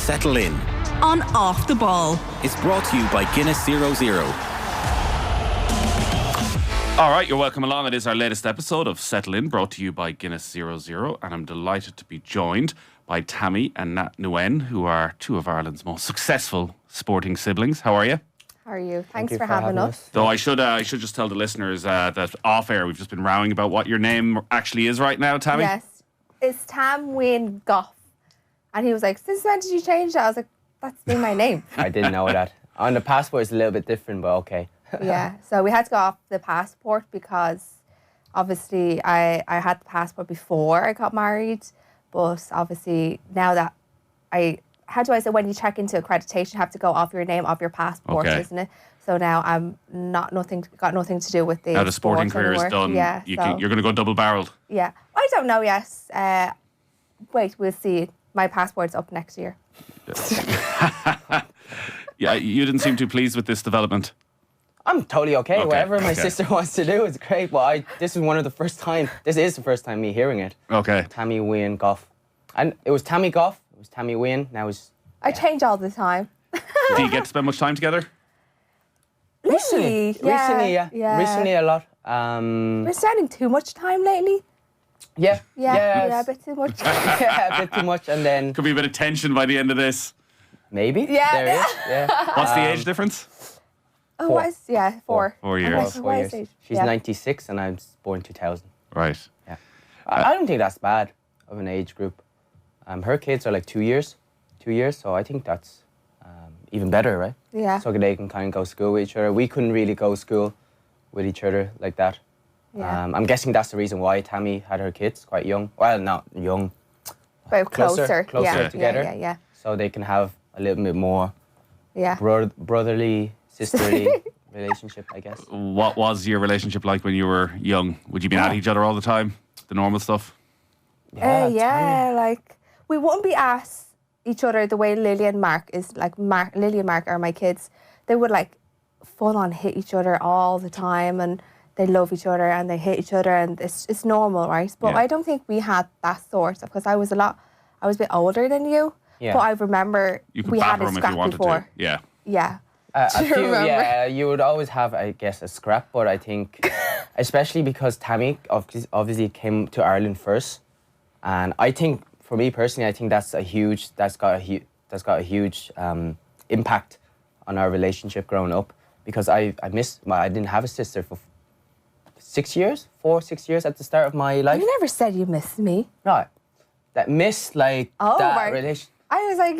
Settle In. On Off the Ball. It's brought to you by Guinness 00. All right, you're welcome along. It is our latest episode of Settle In, brought to you by Guinness 00. And I'm delighted to be joined by Tham and Nhat Nguyen, who are two of Ireland's most successful sporting siblings. How are you? How are you? Thanks for having us. Though I should just tell the listeners that off air we've just been rowing about what your name actually is right now, Tammy. Yes, it's Tham Nguyen Goff. And he was like, since when did you change that? I was like, that's been my name. I didn't know that. On the passport it's a little bit different, but okay. Yeah, so we had to go off the passport because obviously I had the passport before I got married, but obviously now that how do I say, when you check into accreditation, you have to go off your name, off your passport, isn't it? So now I'm got nothing to do with the Now the sporting career anymore. is done. Yeah, You're going to go double-barrelled. Yeah, I don't know yet. Wait, we'll see. My passport's up next year. Yeah, you didn't seem too pleased with this development. I'm totally okay. Whatever my sister wants to do is great. But this is the first time me hearing it. Okay. Tham Nguyen Goff. And it was Tammy Goff, it was Tham Nguyen, now it's... I change all the time. Do you get to spend much time together? Recently, yeah. Recently a lot. We're spending too much time lately. Yeah, a bit too much. yeah, a bit too much, and then... Could be a bit of tension by the end of this. Maybe. Yeah. There it is, yeah. What's the age difference? Oh, 4. what is, 4. 4 years. 4 years. She's 96 and I'm born 2000. Right. Yeah. I don't think that's bad of an age group. Her kids are like 2 years, so I think that's even better, right? Yeah. So they can kind of go to school with each other. We couldn't really go to school with each other like that. Yeah. I'm guessing that's the reason why Tammy had her kids quite young. Well, not young. But closer together. Yeah. So they can have a little bit more brotherly, sisterly relationship, I guess. What was your relationship like when you were young? Would you be at each other all the time? The normal stuff? Like we wouldn't be at each other the way Lily and Mark is. Like Lily and Mark are my kids. They would like full on hit each other all the time, and they love each other and they hit each other, and it's normal, right? But I don't think we had that sort, because I was a bit older than you. Yeah. But I remember we had a scrap before. Yeah. Yeah. You would always have, I guess, a scrap, but I think, especially because Tammy obviously came to Ireland first, and I think, for me personally, I think that's got a huge impact on our relationship growing up, because I didn't have a sister for 6 years at the start of my life. You never said you missed me. Right, that miss that right. relation. I was like,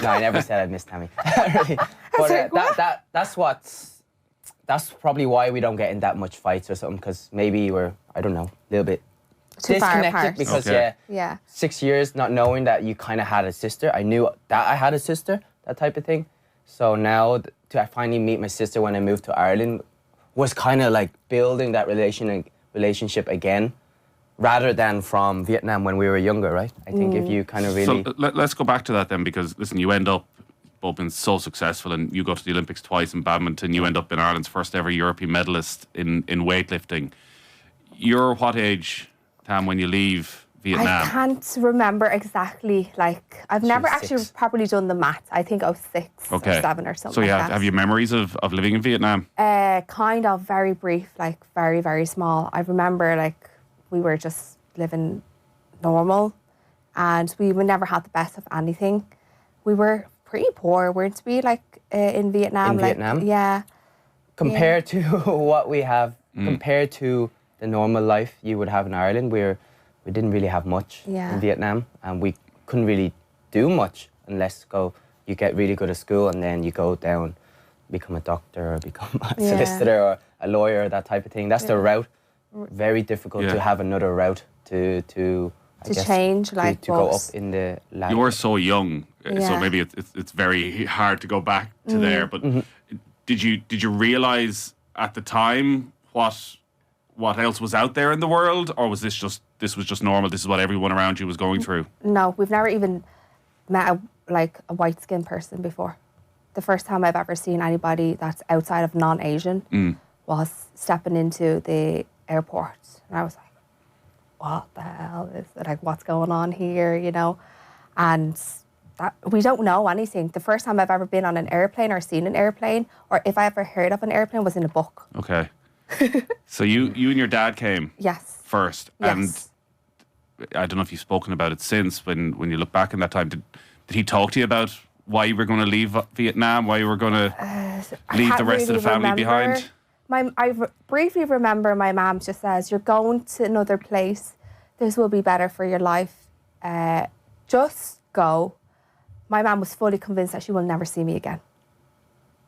No, I never said I missed Tammy. Really. But that's probably why we don't get in that much fights or something, because maybe we're, I don't know, a little bit too far disconnected, apart. because 6 years not knowing that you kind of had a sister. I knew that I had a sister, that type of thing. So now to finally meet my sister when I moved to Ireland was kind of like building that relationship again, rather than from Vietnam when we were younger, right? I think if you kind of really... So let's go back to that then, because listen, you end up both being so successful, and you go to the Olympics twice in badminton. You end up in Ireland's first ever European medalist in weightlifting. You're what age, Tam, when you leave Vietnam? I can't remember exactly. Like, I've never actually properly done the maths. I think I was 6 or 7 or something. So like that. have you memories of living in Vietnam? Kind of very brief, like very, very small. I remember like we were just living normal, and we would never have the best of anything. We were pretty poor, weren't we? Like in Vietnam. Vietnam? Yeah. Compared to what we have, compared to the normal life you would have in Ireland, we didn't really have much in Vietnam, and we couldn't really do much unless you get really good at school, and then you go down, become a doctor or become a solicitor or a lawyer, that type of thing. That's the route. Very difficult to have another route to change, like to go up in the ladder. You were so young, so maybe it's very hard to go back to there. But did you realize at the time what else was out there in the world, or was this was just normal? This is what everyone around you was going through. No, we've never even met a white-skinned person before. The first time I've ever seen anybody that's outside of non-Asian was stepping into the airport, and I was like, what the hell is it? Like, what's going on here, you know? And that we don't know anything. The first time I've ever been on an airplane or seen an airplane, or if I ever heard of an airplane, was in a book. Okay. So you and your dad came Yes. first, Yes. and I don't know if you've spoken about it since. When you look back in that time, did he talk to you about why you were going to leave Vietnam, why you were going to leave the rest of the family behind? I briefly remember my mum just says, "You're going to another place. This will be better for your life. Just go." My mum was fully convinced that she will never see me again.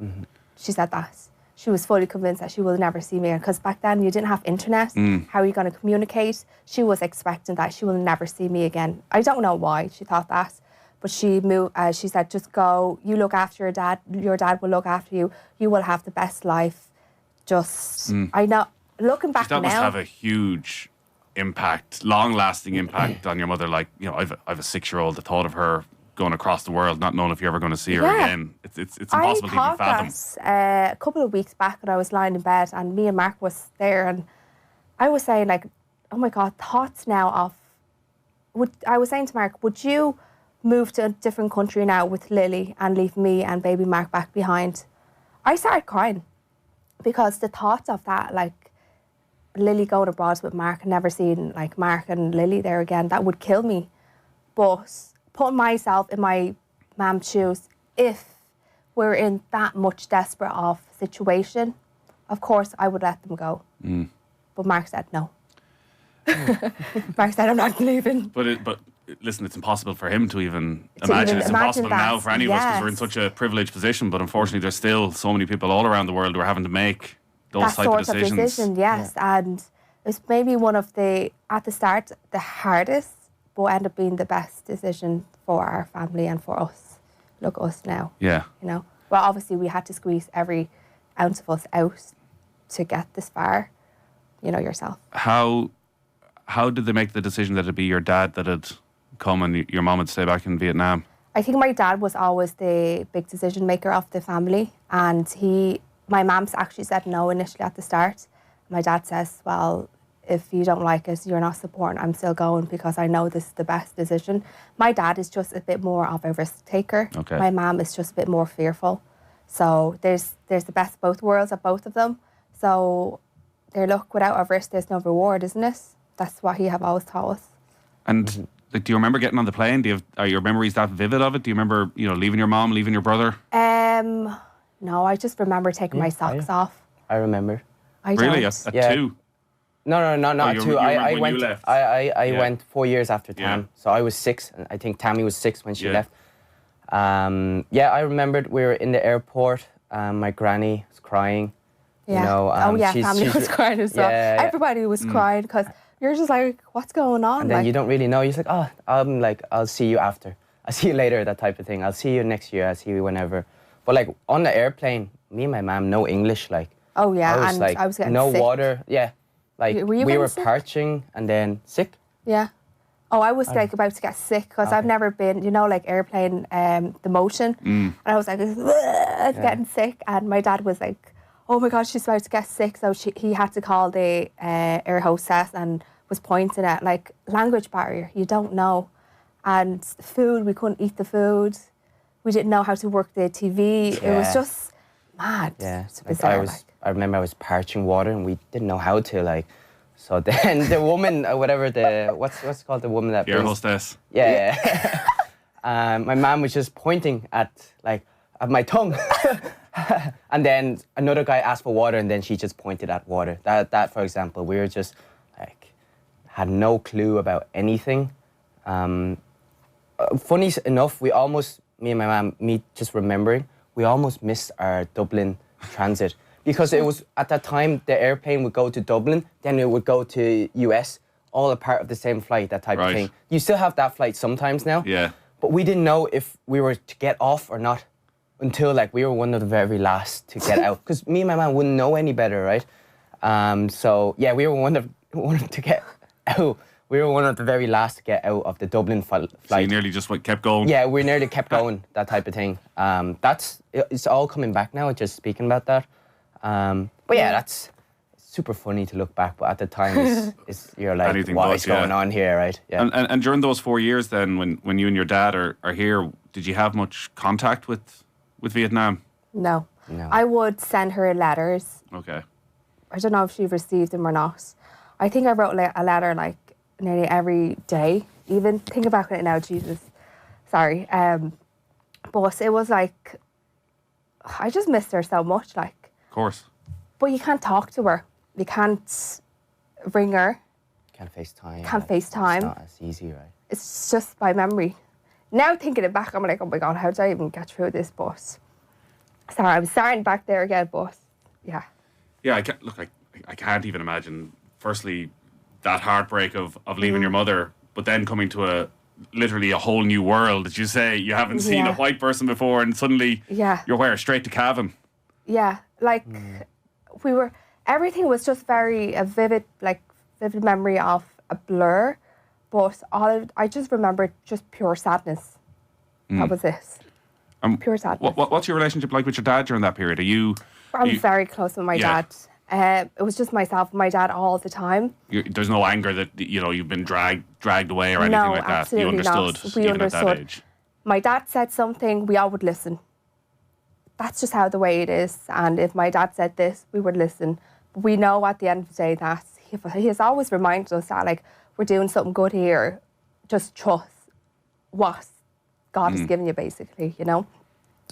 Mm-hmm. She said that. She was fully convinced that she will never see me again, because back then you didn't have internet. How are you going to communicate? She was expecting that she will never see me again. I don't know why she thought that, but she she said, "Just go. You look after your dad. Your dad will look after you. You will have the best life." I know. Looking back now, that must have a huge impact, long-lasting impact on your mother. Like, you know, I've a 6-year-old. The thought of her going across the world, not knowing if you're ever going to see her again, it's impossible to even fathom. A couple of weeks back when I was lying in bed and me and Mark was there, and I was saying, like, oh my God, thoughts now of, I was saying to Mark, would you move to a different country now with Lily and leave me and baby Mark back behind? I started crying because the thoughts of that, like Lily going abroad with Mark and never seeing like Mark and Lily there again, that would kill me. But putting myself in my mum's shoes, if we're in that much desperate of situation, of course I would let them go. But Mark said no. Mark said, "I'm not leaving." But listen, it's impossible for him to even imagine. It's impossible now for any of us because we're in such a privileged position. But unfortunately, there's still so many people all around the world who are having to make those type of decisions. Yes, and it's maybe one of at the start, the hardest, but end up being the best decision for our family and for us. Look at us now. Yeah. You know, well, obviously we had to squeeze every ounce of us out to get this far. You know yourself. How did they make the decision that it'd be your dad that had come and your mom would stay back in Vietnam? I think my dad was always the big decision maker of the family, and my mum actually said no initially at the start. My dad says, "Well, if you don't like it, you're not supporting, I'm still going because I know this is the best decision." My dad is just a bit more of a risk taker. Okay. My mum is just a bit more fearful. So there's the best of both worlds of both of them. So look, without a risk, there's no reward, isn't it? That's what he have always taught us. And like, do you remember getting on the plane? Are your memories that vivid of it? Do you remember, you know, leaving your mom, leaving your brother? No, I just remember taking my socks off. I remember. Really? Don't. At 2? No, not you 2. I when went. You left. I went 4 years after Tam, Yeah. so I was 6, and I think Tammy was 6 when she Yeah. left. I remembered we were in the airport. My granny was crying. Yeah. You know, family was crying as well. Yeah. Everybody was crying because you're just like, what's going on? And then you don't really know. You're like, I'll see you after. I'll see you later, that type of thing. I'll see you next year. I'll see you whenever. But like on the airplane, me and my mom, no English. Like, oh yeah, I was like, I was getting no sick. water. Yeah, like Were you we getting were sick? parching and then sick. Yeah. Oh, I was like about to get sick because I've never been, you know, like airplane, the motion. And I was like, getting sick. And my dad was like, oh my God, she's about to get sick. So he had to call the air hostess and was pointing at like language barrier. You don't know. And food, we couldn't eat the food. We didn't know how to work the TV. It was just mad. Yeah, It's like bizarre, I remember I was parching water and we didn't know how to like. So then the woman, whatever what's it called, the woman that Air hostess. Yeah. My mom was just pointing at my tongue, and then another guy asked for water, and then she just pointed at water. That for example, we were just like had no clue about anything. Funny enough, me and my mom, just remembering, we almost missed our Dublin transit. Because it was, at that time, the airplane would go to Dublin, then it would go to US, all a part of the same flight, that type of thing. You still have that flight sometimes now. Yeah. But we didn't know if we were to get off or not until we were one of the very last to get out. Because me and my mom wouldn't know any better, right? We were one to get out. We were one of the very last to get out of the Dublin flight. So you nearly just kept going? Yeah, we nearly kept going, that type of thing. It's all coming back now, just speaking about that. That's super funny to look back, but at the time, you're like, what is going on here, right? Yeah. And during those 4 years then, when you and your dad are here, did you have much contact with Vietnam? No. No. I would send her letters. Okay. I don't know if she received them or not. I think I wrote a letter like nearly every day. Even thinking back on it now, Jesus, sorry. But it was like I just missed her so much. Like, Of course. but you can't talk to her. You can't ring her. Can't FaceTime. Can't FaceTime. It's not as easy, right? It's just by memory. Now thinking it back, I'm like, oh my God, how did I even get through this? But sorry, I'm starting back there again. But yeah. Yeah, I can't even imagine. Firstly, that heartbreak of leaving your mother, but then coming to literally a whole new world. As you say, you haven't seen a white person before, and suddenly you're where? Straight to Cavan. Yeah, like everything was just very a vivid memory of a blur, but I just remembered just pure sadness. That was it. Pure sadness. What's your relationship like with your dad during that period? I'm very close with my dad. It was just myself and my dad all the time. There's no anger that you've been dragged away or anything No, like that. absolutely You understood not. We even understood. at that age. My dad said something, we all would listen. That's just how the way it is. And if my dad said this, we would listen. But we know at the end of the day that he has always reminded us that like we're doing something good here. Just trust what God has given you, basically, you know.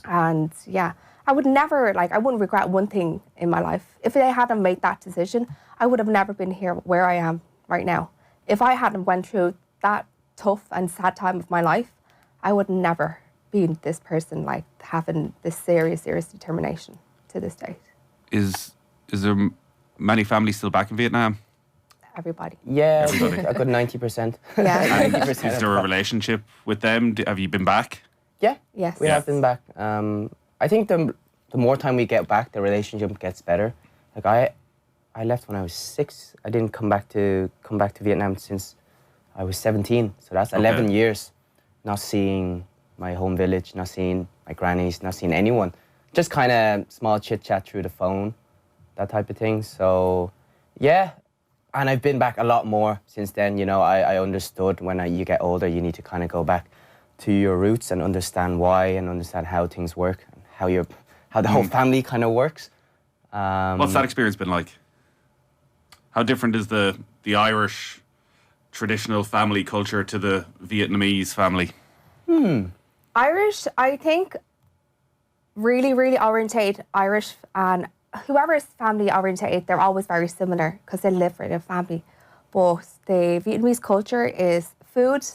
And yeah, I wouldn't regret one thing in my life. If they hadn't made that decision, I would have never been here where I am right now. If I hadn't went through that tough and sad time of my life, I would never be this person, like having this serious determination to this date. Is there many families still back in Vietnam? Everybody. Yeah, Everybody. a good 90%. Yeah. 90%. Is there a relationship with them? Have you been back? Yeah. Yes. We have been back. I think the more time we get back, the relationship gets better. Like I left when I was 6. I didn't come back to Vietnam since I was 17. So that's 11 years not seeing my home village, not seeing my grannies, not seeing anyone. Just kind of small chit chat through the phone, that type of thing. So yeah, and I've been back a lot more since then. You know, I understood when you get older, you need to kind of go back to your roots and understand why and understand how things work and how the whole family kind of works. What's that experience been like? How different is the Irish traditional family culture to the Vietnamese family? Irish, I think, really, really orientate Irish, and whoever's family orientated, they're always very similar because they live for their family. But the Vietnamese culture is food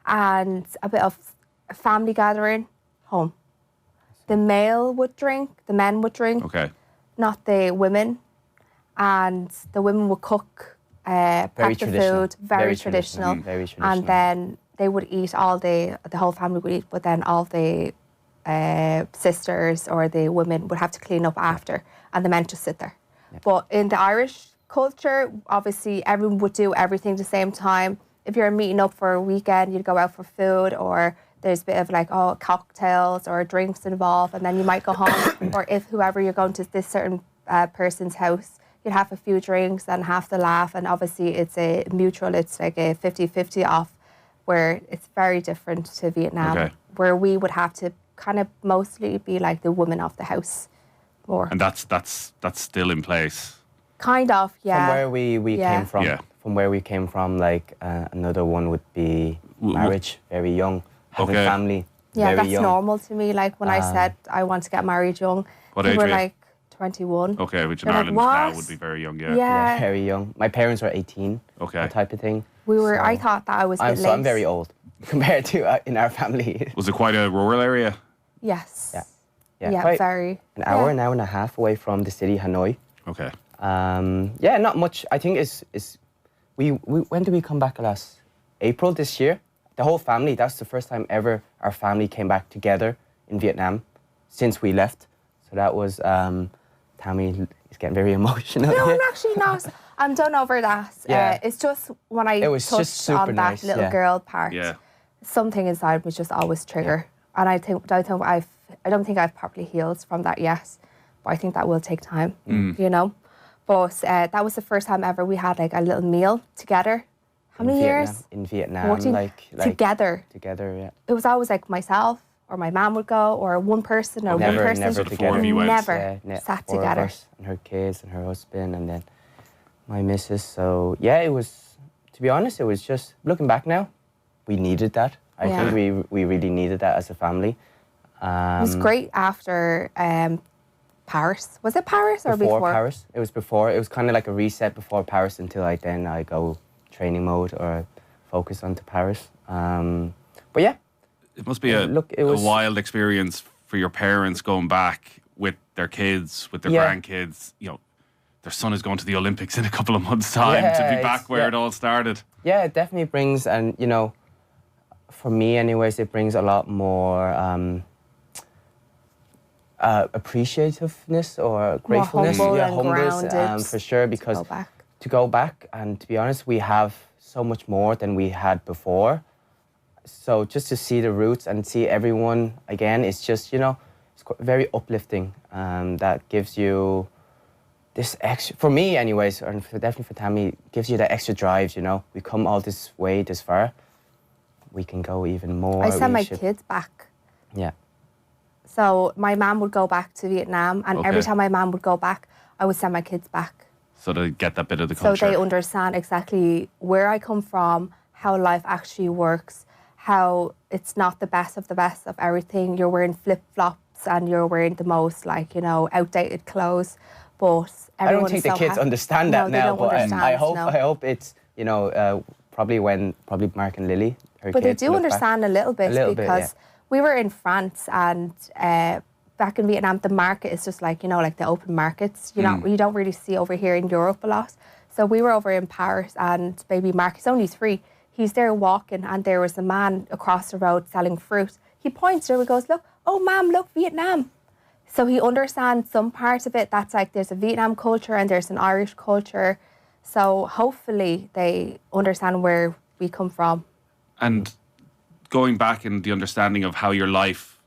and a bit of a family gathering, home. The men would drink, Okay. not the women. And the women would cook, prep the food, very traditional. Very traditional. And then they would eat all day, the whole family would eat, but then all the sisters or the women would have to clean up after, and the men just sit there. Yeah. But in the Irish culture, obviously everyone would do everything at the same time. If you're meeting up for a weekend, you'd go out for food, or there's a bit of like, cocktails or drinks involved, and then you might go home. Or if whoever you're going to this certain person's house, you'd have a few drinks and have to laugh. And obviously it's a mutual, it's like a 50-50 off, where it's very different to Vietnam, where we would have to kind of mostly be like the woman of the house more. And that's still in place. Kind of, yeah. From where we came from. Yeah. From where we came from, like another one would be marriage, very young, having family, yeah, very that's young. normal to me. Like when I said I want to get married young, What we age were were you? like 21. Okay, which in They're like, Ireland now "What?" would be very young, yeah. Yeah. Very young. My parents were 18. Okay. That type of thing. We were. So I thought that I was a bit late. I'm very old compared to in our family. Was it quite a rural area? Yes. Yeah. Yeah, quite very. An hour and a half away from the city, Hanoi. Okay. Yeah, not much. I think we when did we come back last? April this year. The whole family. That's the first time ever our family came back together in Vietnam since we left. So that was Tammy is getting very emotional. No, here. I'm actually not. I'm done over that. Yeah. It's just when I It was just touched super on that nice, little yeah. girl part, Yeah. something inside me just always trigger. And I don't think I've properly healed from that yet. But I think that will take time, you know. But that was the first time ever we had like a little meal together. How many years? In Vietnam, 14? like Together. Together, yeah. It was always like myself, or my mom would go, or one person or Okay. one person. Never So the four of together. you went. Never sat four of together. us, and her kids and her husband, and then my missus. So yeah, it was. To be honest, it was just looking back now, we needed that. I Yeah. think we really needed that as a family. It was great after Paris. Was it Paris or before? Paris. It was before. It was kind of like a reset before Paris until I go training mode or focus onto Paris. But yeah, It must be a wild experience for your parents going back with their kids, with their grandkids. You know, their son is going to the Olympics in a couple of months' time to be back where it all started. Yeah, it definitely brings, and you know, for me anyways, it brings a lot more appreciativeness or gratefulness. humble and humbleness, grounded for sure, because to go back. And to be honest, we have so much more than we had before. So just to see the roots and see everyone again, it's just, you know, it's very uplifting. That gives you this extra, for me anyways, and definitely for Tammy, gives you that extra drive, you know. We come all this way, this far. We can go even more. I send my kids back. Yeah. So my mum would go back to Vietnam, and every time my mum would go back, I would send my kids back. So they get that bit of the culture. So they understand exactly where I come from, how life actually works, how it's not the best of everything. You're wearing flip-flops and you're wearing the most, like, you know, outdated clothes. But I don't think the kids understand that now, but I hope it's, you know, probably Mark and Lily, her but kids they do understand a little bit because we were in France and back in Vietnam, the market is just like, you know, like the open markets. You don't really see over here in Europe a lot. So we were over in Paris and baby Mark, he's only 3. He's there walking and there was a man across the road selling fruit. He points to her and goes, look, oh, ma'am, look, Vietnam. So he understands some part of it. That's like there's a Vietnam culture and there's an Irish culture. So hopefully they understand where we come from. And going back in the understanding of how your life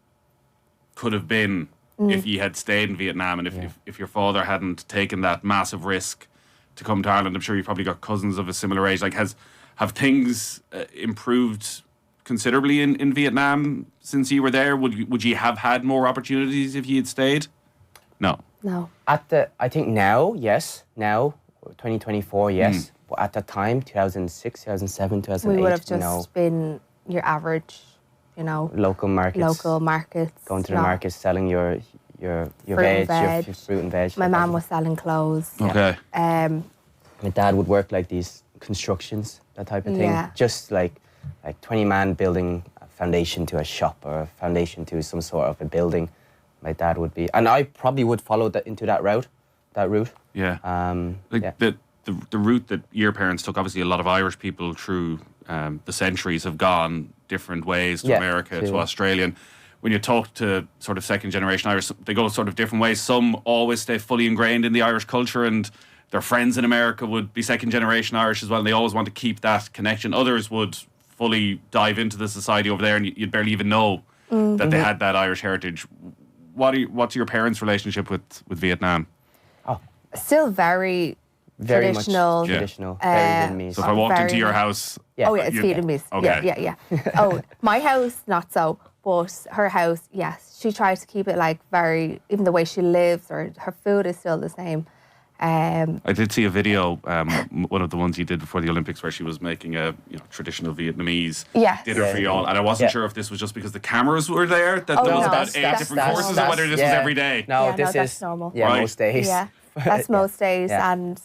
could have been if you had stayed in Vietnam and if your father hadn't taken that massive risk to come to Ireland. I'm sure you've probably got cousins of a similar age. Like, have things improved considerably in Vietnam since you were there? Would you have had more opportunities if you had stayed? No. I think now, yes. Now, 2024, yes. But at the time, 2006, 2007, 2008, we would have just been your average, you know, local markets, going to the markets, selling your veg, your fruit and veg. My mum was selling clothes. Okay. My dad would work like these constructions, that type of thing. Yeah. Just like 20 man building a foundation to a shop or a foundation to some sort of a building. My dad would be, and I probably would follow that route. Yeah. The route that your parents took, obviously a lot of Irish people through the centuries have gone different ways to America, to Australia. And when you talk to sort of second generation Irish, they go sort of different ways. Some always stay fully ingrained in the Irish culture and their friends in America would be second generation Irish as well. And they always want to keep that connection. Others would fully dive into the society over there and you'd barely even know that they had that Irish heritage. What's your parents' relationship with Vietnam? Still very traditional. Much traditional. Very Vietnamese. So if I walked into your house... Yeah. Oh, yeah, it's Vietnamese. Okay. Yeah. Oh, my house, not so. But her house, yes. She tries to keep it like very... Even the way she lives or her food is still the same. I did see a video, one of the ones you did before the Olympics, where she was making a traditional Vietnamese dinner for you all, and I wasn't sure if this was just because the cameras were there that there was about 8 different courses, or whether this was every day. No, this is normal. Yeah, right. Most days. Yeah, that's most days, and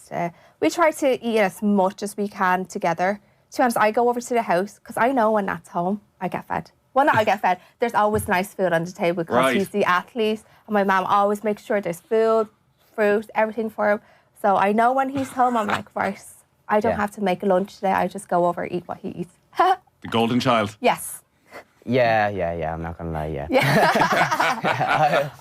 we try to eat as much as we can together. To be honest, I go over to the house because I know when Nat's home, I get fed. Well, not I get fed. There's always nice food on the table because he's the athlete, and my mum always makes sure there's food, fruit, everything for him. So I know when he's home, I'm like, right, I don't have to make a lunch today. I just go over and eat what he eats. The golden child. Yes. Yeah. I'm not gonna lie. Yeah.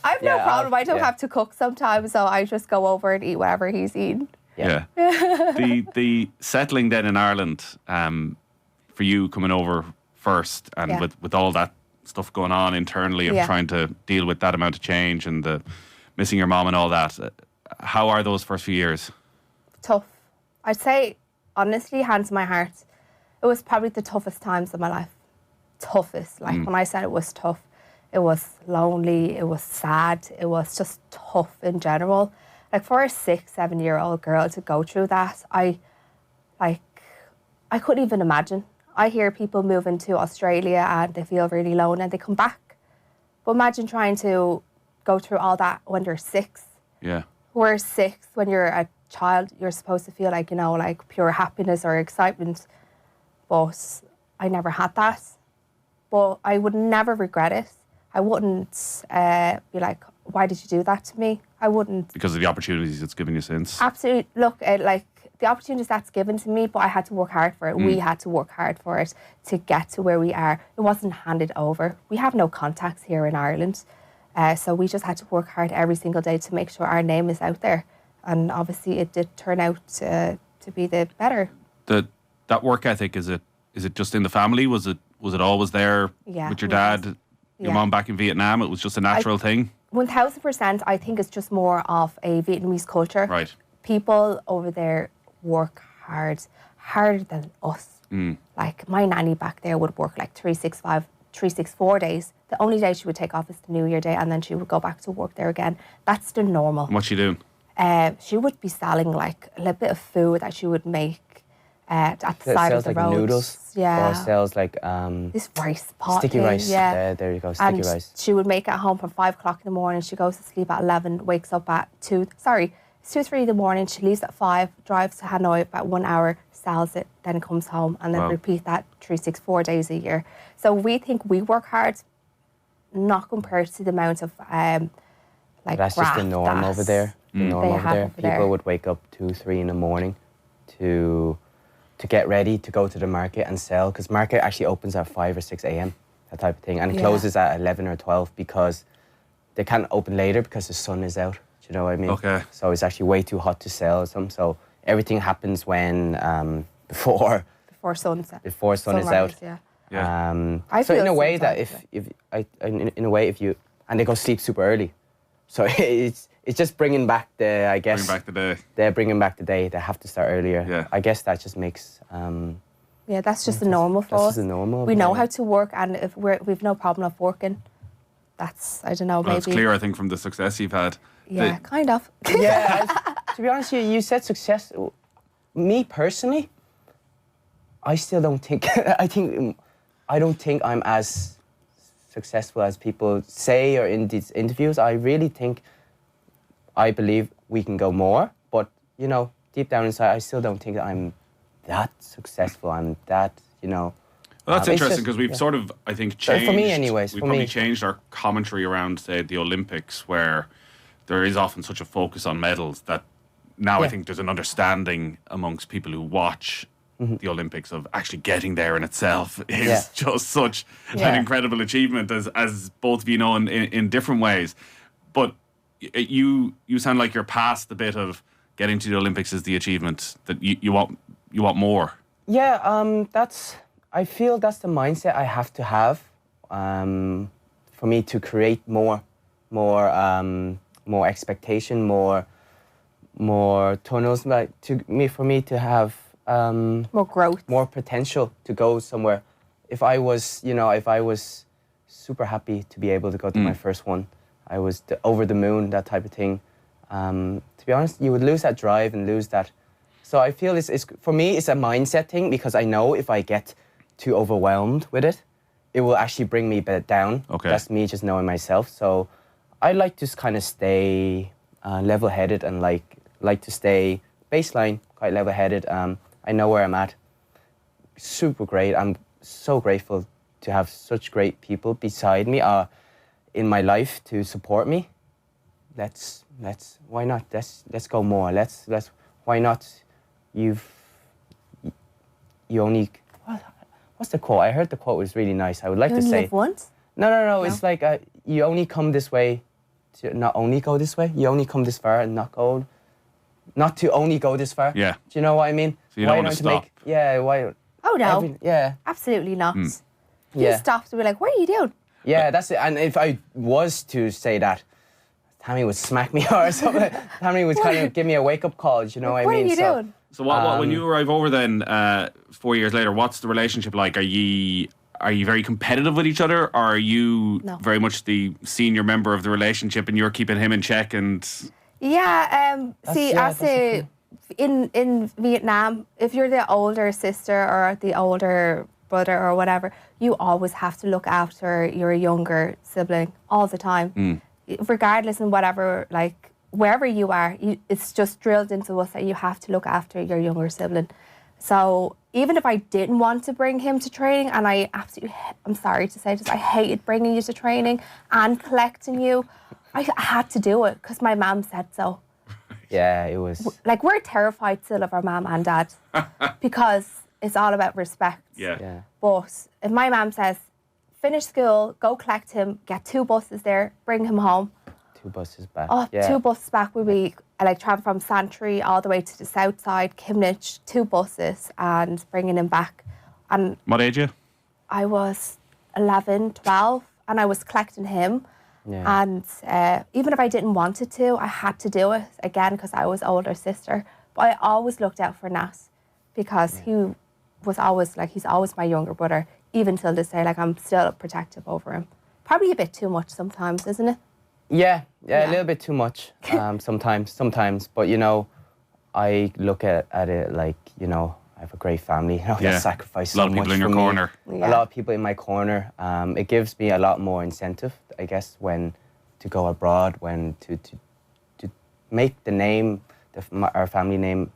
I've no problem. I don't have to cook sometimes, so I just go over and eat whatever he's eating. Yeah. The settling then in Ireland, for you coming over first, and with all that stuff going on internally of trying to deal with that amount of change and the missing your mom and all that. How are those first few years? Tough. I'd say, honestly, hands on my heart, it was probably the toughest times of my life. Toughest. Like, when I said it was tough, It was lonely. It was sad. It was just tough in general. Like for a 6-7-year-old girl to go through that, I couldn't even imagine. I hear people moving to Australia and they feel really lonely and they come back. But imagine trying to go through all that when you're 6. Yeah. Where 6, when you're a child, you're supposed to feel like, like pure happiness or excitement. But I never had that. But I would never regret it. I wouldn't be like, why did you do that to me? I wouldn't. Because of the opportunities it's given you since. Absolutely. Look, the opportunities that's given to me, but I had to work hard for it. We had to work hard for it to get to where we are. It wasn't handed over. We have no contacts here in Ireland. So we just had to work hard every single day to make sure our name is out there. And obviously it did turn out to be the better. That work ethic, is it just in the family? Was it always there with your dad, your mom back in Vietnam? It was just a natural thing? 1000%, I think it's just more of a Vietnamese culture. Right. People over there work harder than us. Like my nanny back there would work like 364 days. The only day she would take off is the New Year Day, and then she would go back to work there again. That's the normal. And what's she doing? She would be selling like a little bit of food that she would make at the side of the road. Noodles. Yeah. Or sells like this rice pot. sticky thing, rice. Yeah. There you go. Sticky rice. She would make it at home from 5 o'clock in the morning. She goes to sleep at 11, wakes up at 2, 3 in the morning. She leaves at 5, drives to Hanoi about 1 hour, sells it, then comes home, and then repeat that 364 days a year. So we think we work hard, not compared to the amount of that's just the norm over there. The norm over there. People would wake up 2, 3 in the morning to get ready to go to the market and sell, because market actually opens at 5 or 6 a.m. that type of thing, and it closes at 11 or 12 because they can't open later because the sun is out. Do you know what I mean? Okay. So it's actually way too hot to sell some. So everything happens when before sunset. Before sun is out. Yeah. So in a way that if you and they go sleep super early, so it's just bringing back the, I guess. Bringing back the day. They're bringing back the day. They have to start earlier. Yeah. I guess that just makes. That's just the normal for us. That's the normal. We know how to work, and if we've no problem of working. That's, I don't know, maybe. It's clear, I think, from the success you've had. Yeah, kind of. Yeah, to be honest, you said success. Me personally, I still don't think. I don't think I'm as successful as people say or in these interviews. I really think. I believe we can go more, but deep down inside, I still don't think I'm that successful. I'm that, Well, that's interesting because we've sort of, I think, changed. For me, anyways. We've probably changed our commentary around, say, the Olympics, where there is often such a focus on medals that now I think there's an understanding amongst people who watch the Olympics of actually getting there in itself is just such an incredible achievement, as both of you know in different ways. But you sound like you're past the bit of getting to the Olympics is the achievement, that you want more. Yeah, I feel that's the mindset I have to have for me to create more expectation, more tunnels, for me to have more growth, more potential to go somewhere. If I was super happy to be able to go to my first one, I was over the moon, that type of thing. To be honest, you would lose that drive and lose that. So I feel it's for me, it's a mindset thing, because I know if I get too overwhelmed with it, it will actually bring me down. Okay. That's me just knowing myself. So I like to kind of stay level-headed and like to stay baseline, quite level-headed. I know where I'm at. Super great. I'm so grateful to have such great people beside me in my life to support me. Let's why not? Let's go more. Let's why not? You only. What's the quote? I heard the quote was really nice. I would like to say. Live once? No. It's like you only come this way to not only go this way. You only come this far and not to only go this far. Yeah. Do you know what I mean? So you don't want to stop. Why? Oh no. Absolutely not. You stop to be like, what are you doing? Yeah, that's it. And if I was to say that, Tammy would smack me or something. Tammy would kind of give me a wake-up call. Do you know what I mean? What are you doing? So what when you arrive over then 4 years later, what's the relationship like? Are are you very competitive with each other, or are you No. very much the senior member of the relationship and you're keeping him in check? And Yeah, see, that's in Vietnam, if you're the older sister or the older brother or whatever, you always have to look after your younger sibling all the time. Regardless in whatever, like, wherever you are, it's just drilled into us that you have to look after your younger sibling. So even if I didn't want to bring him to training, and I'm sorry to say this, I hated bringing you to training and collecting you, I had to do it because my mum said so. Yeah, it was. Like, we're terrified still of our mum and dad because it's all about respect. Yeah. But if my mum says, finish school, go collect him, get 2 buses there, bring him home. 2 buses back. Oh, 2 buses back would be like travel from Santry all the way to the south side, Kimnich, 2 buses and bringing him back. And what age are you? I was 11, 12 and I was collecting him. Yeah. And even if I didn't want it to, I had to do it again because I was older sister. But I always looked out for Nat because he was always like, he's always my younger brother, even till this day. Like, I'm still protective over him. Probably a bit too much sometimes, isn't it? Yeah, a little bit too much sometimes. But, you know, I look at it like, you know, I have a great family. You know, that sacrifice so much. A lot of people in your for me. corner. Yeah. A lot of people in my corner. It gives me a lot more incentive, I guess, when to go abroad, when to make the name, our family name,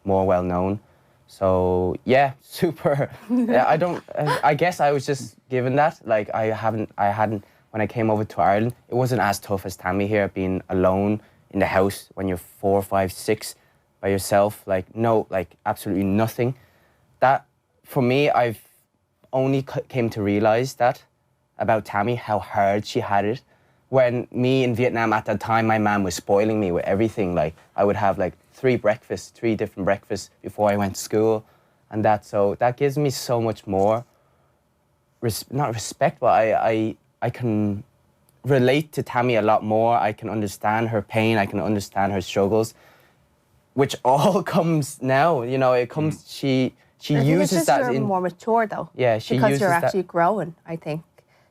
more well known. So yeah, super. I guess I was just given that. Like, I hadn't. When I came over to Ireland, it wasn't as tough as Tammy here, being alone in the house when you're 4, 5, 6 by yourself. Like, no, like absolutely nothing. That, for me, I've only came to realize that about Tammy, how hard she had it. When me in Vietnam at that time, my mom was spoiling me with everything. Like, I would have like 3 different breakfasts before I went to school, and that. So that gives me so much more, not respect, but I can relate to Tammy a lot more. I can understand her pain. I can understand her struggles, which all comes now. You know, it comes. She uses that. You're more mature though. Yeah, she because uses you're that. actually growing. I think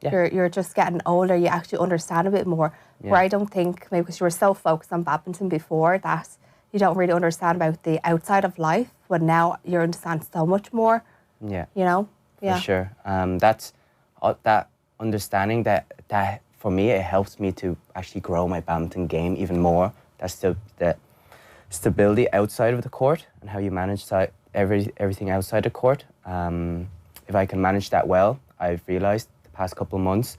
Yeah. you're just getting older. You actually understand a bit more. Yeah. Where I don't think, maybe because you were so focused on badminton before, that you don't really understand about the outside of life. But now you understand so much more. Yeah. You know. Yeah. For sure. That's that understanding that for me, it helps me to actually grow my badminton game even more. That's the stability outside of the court and how you manage everything outside the court. If I can manage that well, I've realized the past couple of months,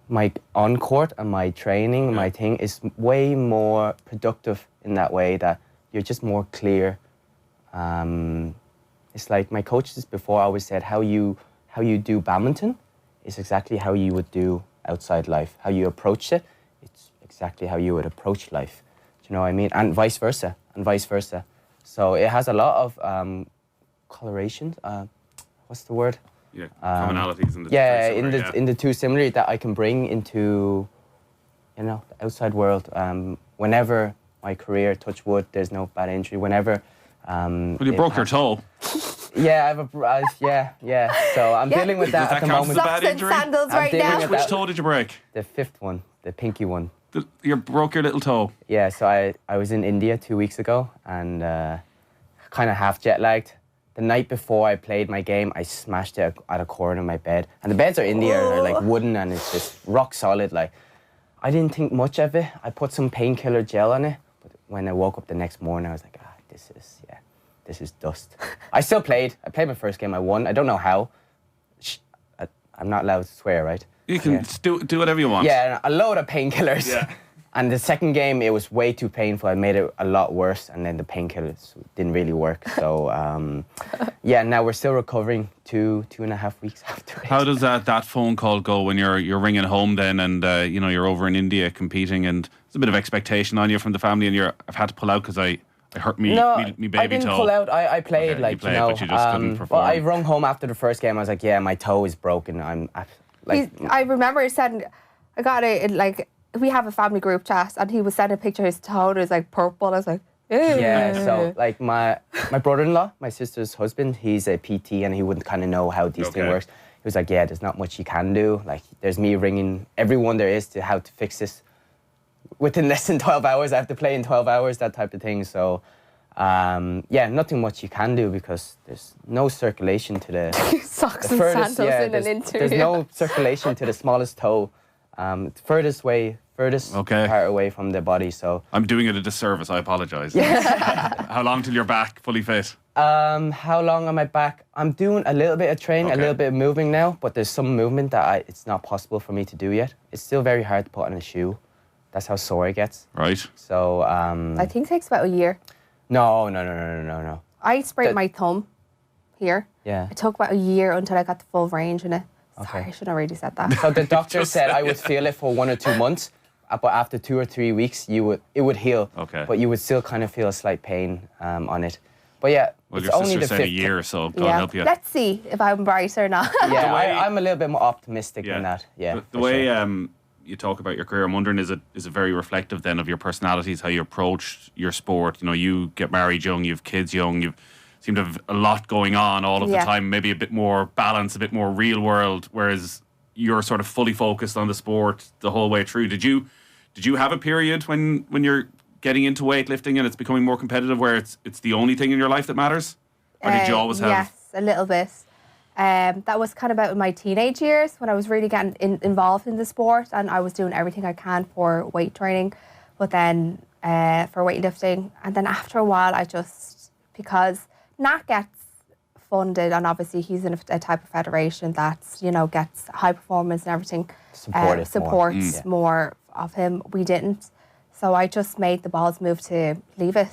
my on court and my training, my thing is way more productive in that way, that you're just more clear. It's like my coaches before always said, how you do badminton is exactly how you would do outside life. How you approach it, it's exactly how you would approach life. Do you know what I mean? And vice versa. So it has a lot of coloration. What's the word? Yeah, commonalities in the in the two similarity that I can bring into, you know, the outside world. Whenever my career, touch wood, there's no bad injury. Whenever. Well, you broke your toe. Yeah, So I'm dealing with that Does at the that count moment. as a bad Socks and injury? sandals I'm right dealing now. with Which that. toe did you break? The 5th one, the pinky one. You broke your little toe. Yeah, so I was in India 2 weeks ago and kind of half jet lagged. The night before I played my game, I smashed it at a corner of my bed. And the beds are India, they're like wooden and it's just rock solid. Like, I didn't think much of it. I put some painkiller gel on it. But when I woke up the next morning, I was like, this is dust. I still played. I played my first game, I won. I don't know how. I'm not allowed to swear, right? You can do whatever you want. Yeah, a load of painkillers. Yeah. And the second game, it was way too painful. I made it a lot worse, and then the painkillers didn't really work. So, now we're still recovering 2.5 weeks after it. How does that phone call go when you're ringing home then, and you're over in India competing, and there's a bit of expectation on you from the family, and I've had to pull out because I hurt me baby toe. I didn't pull out. I played, Okay, like, you played, but you just couldn't perform. Well, I rung home after the first game. I was like, yeah, my toe is broken. I remember he said, I got it, like, we have a family group chat, and he was sending a picture of his toe, and it was like purple. I was like, ew. Yeah, so like my brother-in-law, my sister's husband, he's a PT, and he wouldn't kind of know how these things works. He was like, yeah, there's not much you can do. Like, there's me ringing everyone there is to how to fix this. Within less than 12 hours, I have to play in 12 hours, that type of thing. So, yeah, nothing much you can do because there's no circulation to the... Socks and sandals in an interview. There's no circulation to the smallest toe. Furthest part away from the body, so... I'm doing it a disservice, I apologise. How long till you're back, fully fit? How long am I back? I'm doing a little bit of training, a little bit of moving now, but there's some movement that it's not possible for me to do yet. It's still very hard to put on a shoe. That's how sore it gets. Right. So, I think it takes about a year. No. I sprained my thumb here. Yeah. It took about a year until I got the full range in it. Sorry, I shouldn't have really said that. So the doctor said I would feel it for 1 or 2 months, but after 2 or 3 weeks, it would heal. Okay. But you would still kind of feel a slight pain on it. But yeah, well, it's your only sister the said a 5th. year, so God help you. Let's see if I'm right or not. Yeah, I'm a little bit more optimistic than that. Yeah. The way you talk about your career, I'm wondering, is it very reflective then of your personalities, how you approach your sport? You know, you get married young, you have kids young, you seem to have a lot going on all of the time, maybe a bit more balance, a bit more real world, whereas you're sort of fully focused on the sport the whole way through. Did you have a period when you're getting into weightlifting and it's becoming more competitive where it's the only thing in your life that matters? Or did you always have... Yes, a little bit. That was kind of about in my teenage years when I was really getting involved in the sport and I was doing everything I can for weight training, but then for weightlifting. And then after a while, because Nat gets funded and obviously he's in a type of federation that's, gets high performance and everything. Supports more of him. We didn't. So I just made the balls move to leave it.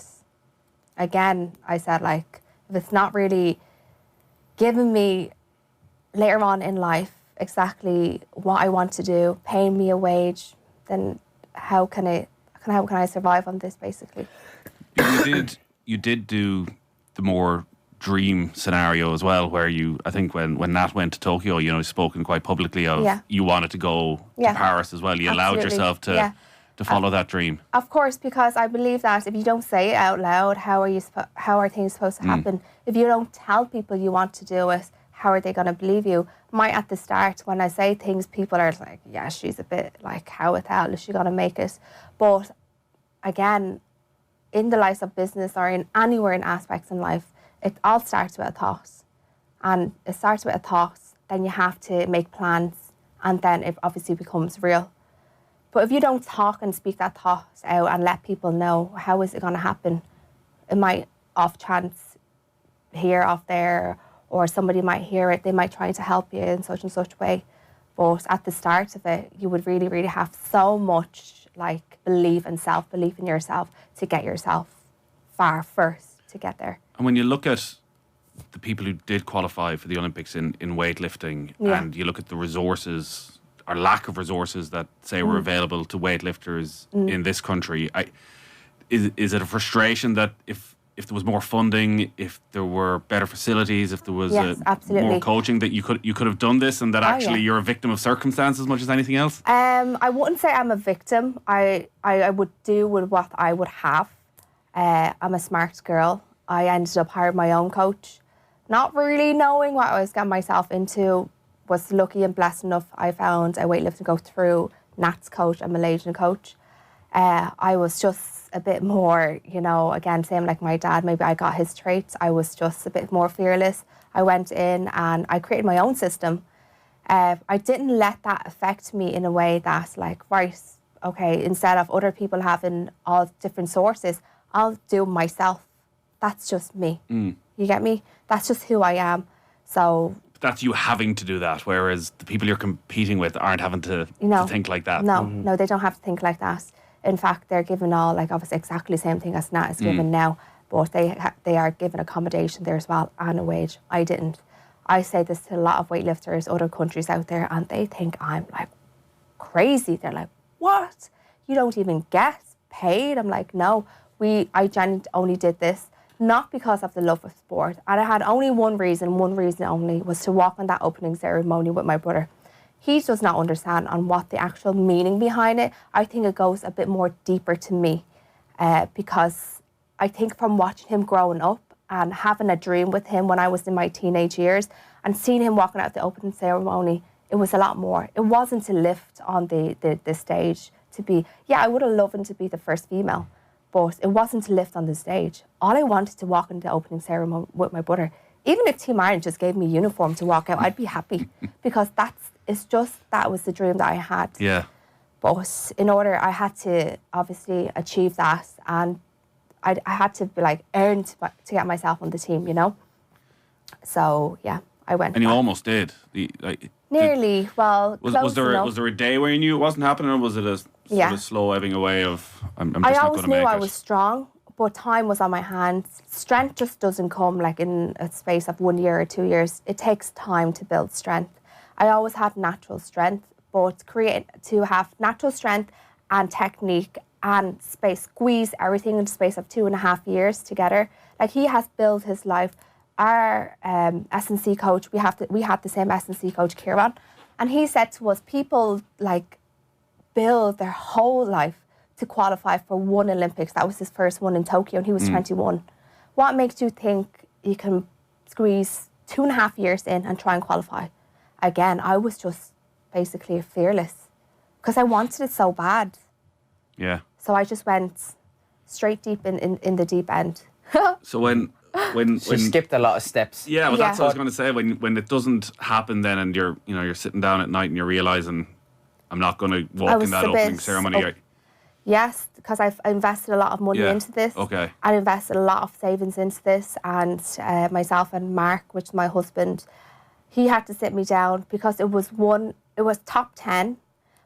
Again, I said, like, if it's not really giving me later on in life exactly what I want to do, paying me a wage, then how can I survive on this, basically? You did do the more dream scenario as well, where I think when Nat went to Tokyo, spoken quite publicly of you wanted to go to Paris as well. You allowed yourself to follow that dream. Of course, because I believe that if you don't say it out loud, how are things supposed to happen? If you don't tell people you want to do it, how are they going to believe you? At the start, when I say things, people are like, yeah, she's a bit like, how the hell is she going to make it? But again, in the life of business or in anywhere in aspects in life, it all starts with a thought. And it starts with a thought, then you have to make plans, and then it obviously becomes real. But if you don't talk and speak that thought out and let people know, how is it going to happen? It might off chance here, off there, or somebody might hear it. They might try to help you in such and such way. But at the start of it, you would really, really have so much belief and self-belief in yourself to get yourself far first to get there. And when you look at the people who did qualify for the Olympics in weightlifting, and you look at the resources or lack of resources that say were available to weightlifters in this country, is it a frustration that if there was more funding, if there were better facilities, if there was more coaching, that you could have done this, and that you're a victim of circumstance as much as anything else? I wouldn't say I'm a victim. I would do with what I would have. I'm a smart girl. I ended up hiring my own coach, not really knowing what I was getting myself into. Was lucky and blessed enough I found a weightlifting coach through Nat's coach, a Malaysian coach. I was just a bit more, again, same like my dad, maybe I got his traits. I was just a bit more fearless. I went in and I created my own system. I didn't let that affect me in a way that's like, right, okay, instead of other people having all different sources, I'll do myself. That's just me. You get me? That's just who I am. So... That's you having to do that, whereas the people you're competing with aren't having to think like that. No, they don't have to think like that. In fact, they're given all, obviously exactly the same thing as Nat is given now, but they are given accommodation there as well and a wage. I didn't. I say this to a lot of weightlifters, other countries out there, and they think I'm crazy. They're like, what? You don't even get paid? I'm like, no. I genuinely only did this not because of the love of sport. And I had only one reason only, was to walk on that opening ceremony with my brother. He does not understand on what the actual meaning behind it. I think it goes a bit more deeper to me because I think from watching him growing up and having a dream with him when I was in my teenage years and seeing him walking out the opening ceremony, it was a lot more. It wasn't to lift on the stage to be, I would have loved him to be the first female, but it wasn't to lift on the stage. All I wanted to walk into the opening ceremony with my brother. Even if Team Ireland just gave me a uniform to walk out, I'd be happy because that was the dream that I had. Yeah. But in order, I had to obviously achieve that, and I had to be like earn to get myself on the team, you know. So yeah, I went. And you back. almost did. Nearly. Well, was there enough. was there a day where you knew it wasn't happening, or was it a sort of slow ebbing away of I'm just I not going always to knew make I it? was strong, but time was on my hands. Strength just doesn't come like in a space of 1 year or 2 years. It takes time to build strength. I always had natural strength, but to have natural strength and technique and squeeze everything in the space of 2.5 years together. Like he has built his life. Our S&C coach, we had the same S&C coach, Kieran, and he said to us, people like build their whole life to qualify for one Olympics. That was his first one in Tokyo, and he was 21. What makes you think you can squeeze 2.5 years in and try and qualify? Again, I was just basically fearless because I wanted it so bad. Yeah. So I just went straight deep in the deep end. So when She skipped a lot of steps. yeah, well, that's Yeah. what I was going to say. When it doesn't happen, then and you're sitting down at night and you're realizing I'm not going to walk was in that a bit opening ceremony. Yes, because I've invested a lot of money Yeah, into this. okay. I invested a lot of savings into this, and myself and Mark, which is my husband, he had to sit me down because it was top 10.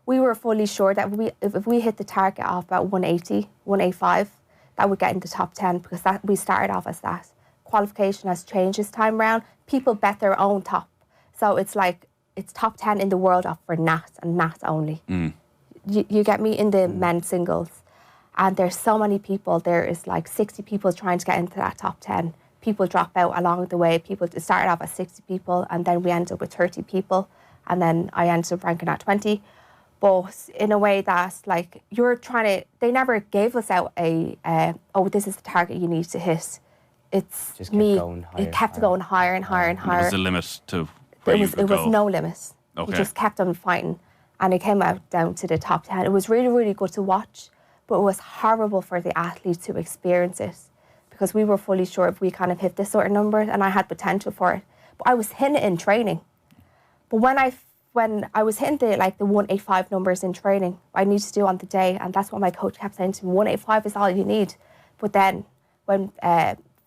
We were fully sure that if we hit the target of about 180, 185, that would get in the top 10 because we started off as that. Qualification has changed this time around. People bet their own top. So it's like, it's top 10 in the world for Nat and Nat only. You get me in the men's singles. And there's so many people. There is like 60 people trying to get into that top 10. People drop out along the way. It started off as 60 people, and then we ended up with 30 people. And then I ended up ranking at 20. But in a way that, like, they never gave us out this is the target you need to hit. It's Just kept me. going higher, It kept higher. going higher and higher and It higher. was a limit to where you could It was go. no limit. Okay. We just kept on fighting, and it came out down to the top 10. It was really, really good to watch, but it was horrible for the athletes to experience it because we were fully sure if we kind of hit this sort of number, and I had potential for it. But I was hitting it in training. But when I was hitting the 185 numbers in training, I needed to do on the day, and that's what my coach kept saying to me, 185 is all you need. But then when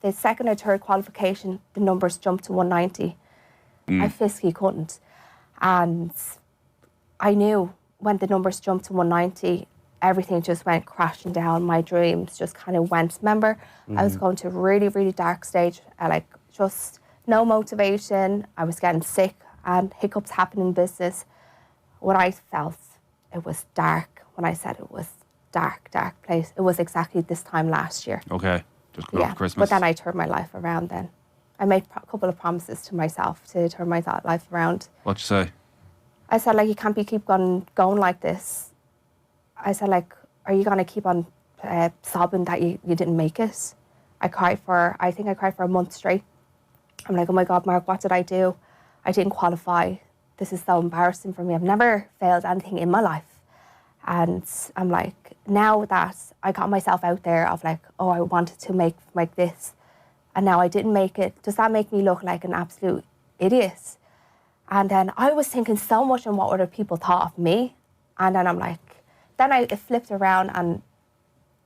the second or third qualification, the numbers jumped to 190. I physically couldn't. And I knew when the numbers jumped to 190, everything just went crashing down. My dreams just kind of went. Remember, I was going to a really, really dark stage, just no motivation. I was getting sick and hiccups happened in business. What I felt, it was dark. When I said it was dark place, it was exactly this time last year. Okay. Just coming up for Christmas. But then I turned my life around then. I made a couple of promises to myself to turn my life around. What'd you say? I said, you can't keep on going like this. I said, are you going to keep on sobbing that you didn't make it? I think I cried for a month straight. I'm like, oh my God, Mark, what did I do? I didn't qualify. This is so embarrassing for me. I've never failed anything in my life. And I'm like, now that I got myself out there of I wanted to make this, and now I didn't make it, does that make me look like an absolute idiot? And then I was thinking so much on what other people thought of me. And then I'm like, it flipped around and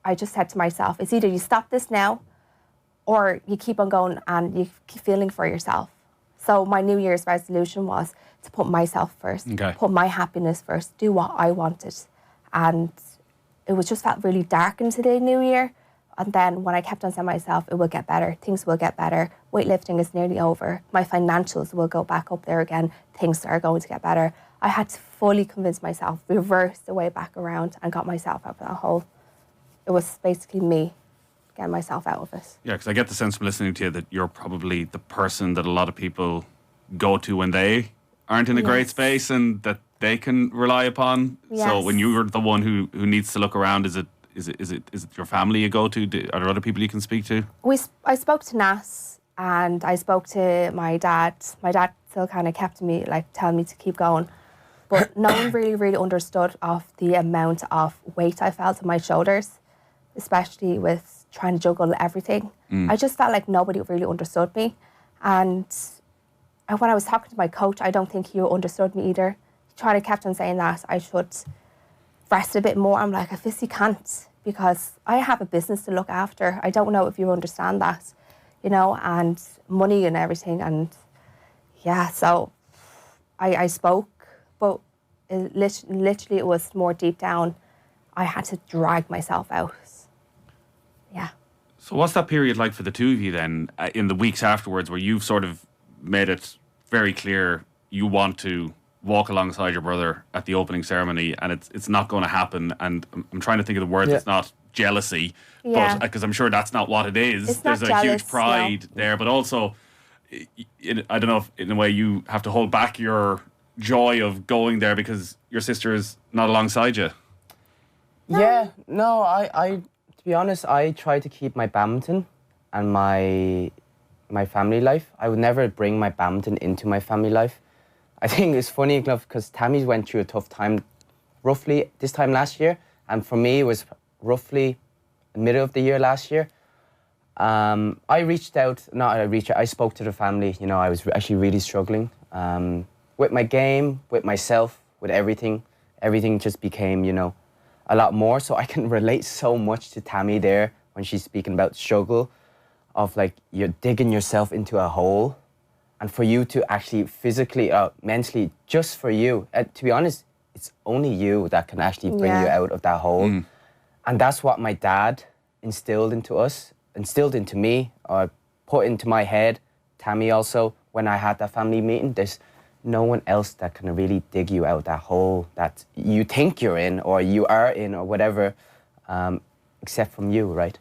I just said to myself, it's either you stop this now or you keep on going and you keep feeling for yourself. So my New Year's resolution was to put myself first, put my happiness first, do what I wanted. And it was just felt really dark into the new year. And then when I kept on saying to myself, it will get better, things will get better, weightlifting is nearly over, my financials will go back up there again, things are going to get better. I had to fully convince myself, reverse the way back around and got myself out of that hole. It was basically me getting myself out of it. Yeah, because I get the sense from listening to you that you're probably the person that a lot of people go to when they aren't in a great space and that they can rely upon. Yes. So when you're the one who needs to look around, is it Is it your family you go to? Are there other people you can speak to? I spoke to Nas and I spoke to my dad. My dad still kind of kept me, like, telling me to keep going. But no one really understood of the amount of weight I felt on my shoulders, especially with trying to juggle everything. I just felt like nobody really understood me. And when I was talking to my coach, I don't think he understood me either. He kept on saying that I should rest a bit more. I'm like, I physically can't, because I have a business to look after. I don't know if you understand that, you know, and money and everything. And yeah, so I spoke, but literally it was more deep down. I had to drag myself out. Yeah. So what's that period like for the two of you then, in the weeks afterwards, where you've sort of made it very clear you want to walk alongside your brother at the opening ceremony, and it's not going to happen? And I'm trying to think of the word that's not jealousy, but because I'm sure that's not what it is. It's There's not a jealous, huge pride there, but also, I don't know if in a way you have to hold back your joy of going there because your sister is not alongside you. Yeah, no, I to be honest, I try to keep my badminton and my family life. I would never bring my badminton into my family life. I think it's funny enough because Tammy went through a tough time roughly this time last year, and for me it was roughly the middle of the year last year. I spoke to the family. You know, I was actually really struggling with my game, with myself, with everything. Everything just became, you know, a lot more. So I can relate so much to Tammy there when she's speaking about struggle of, like, you're digging yourself into a hole, and for you to actually physically, mentally, just for you, to be honest, it's only you that can actually bring you out of that hole. And that's what my dad instilled into me, or put into my head. Tammy also, when I had that family meeting, there's no one else that can really dig you out that hole that you think you're in, or you are in, or whatever, except from you, right?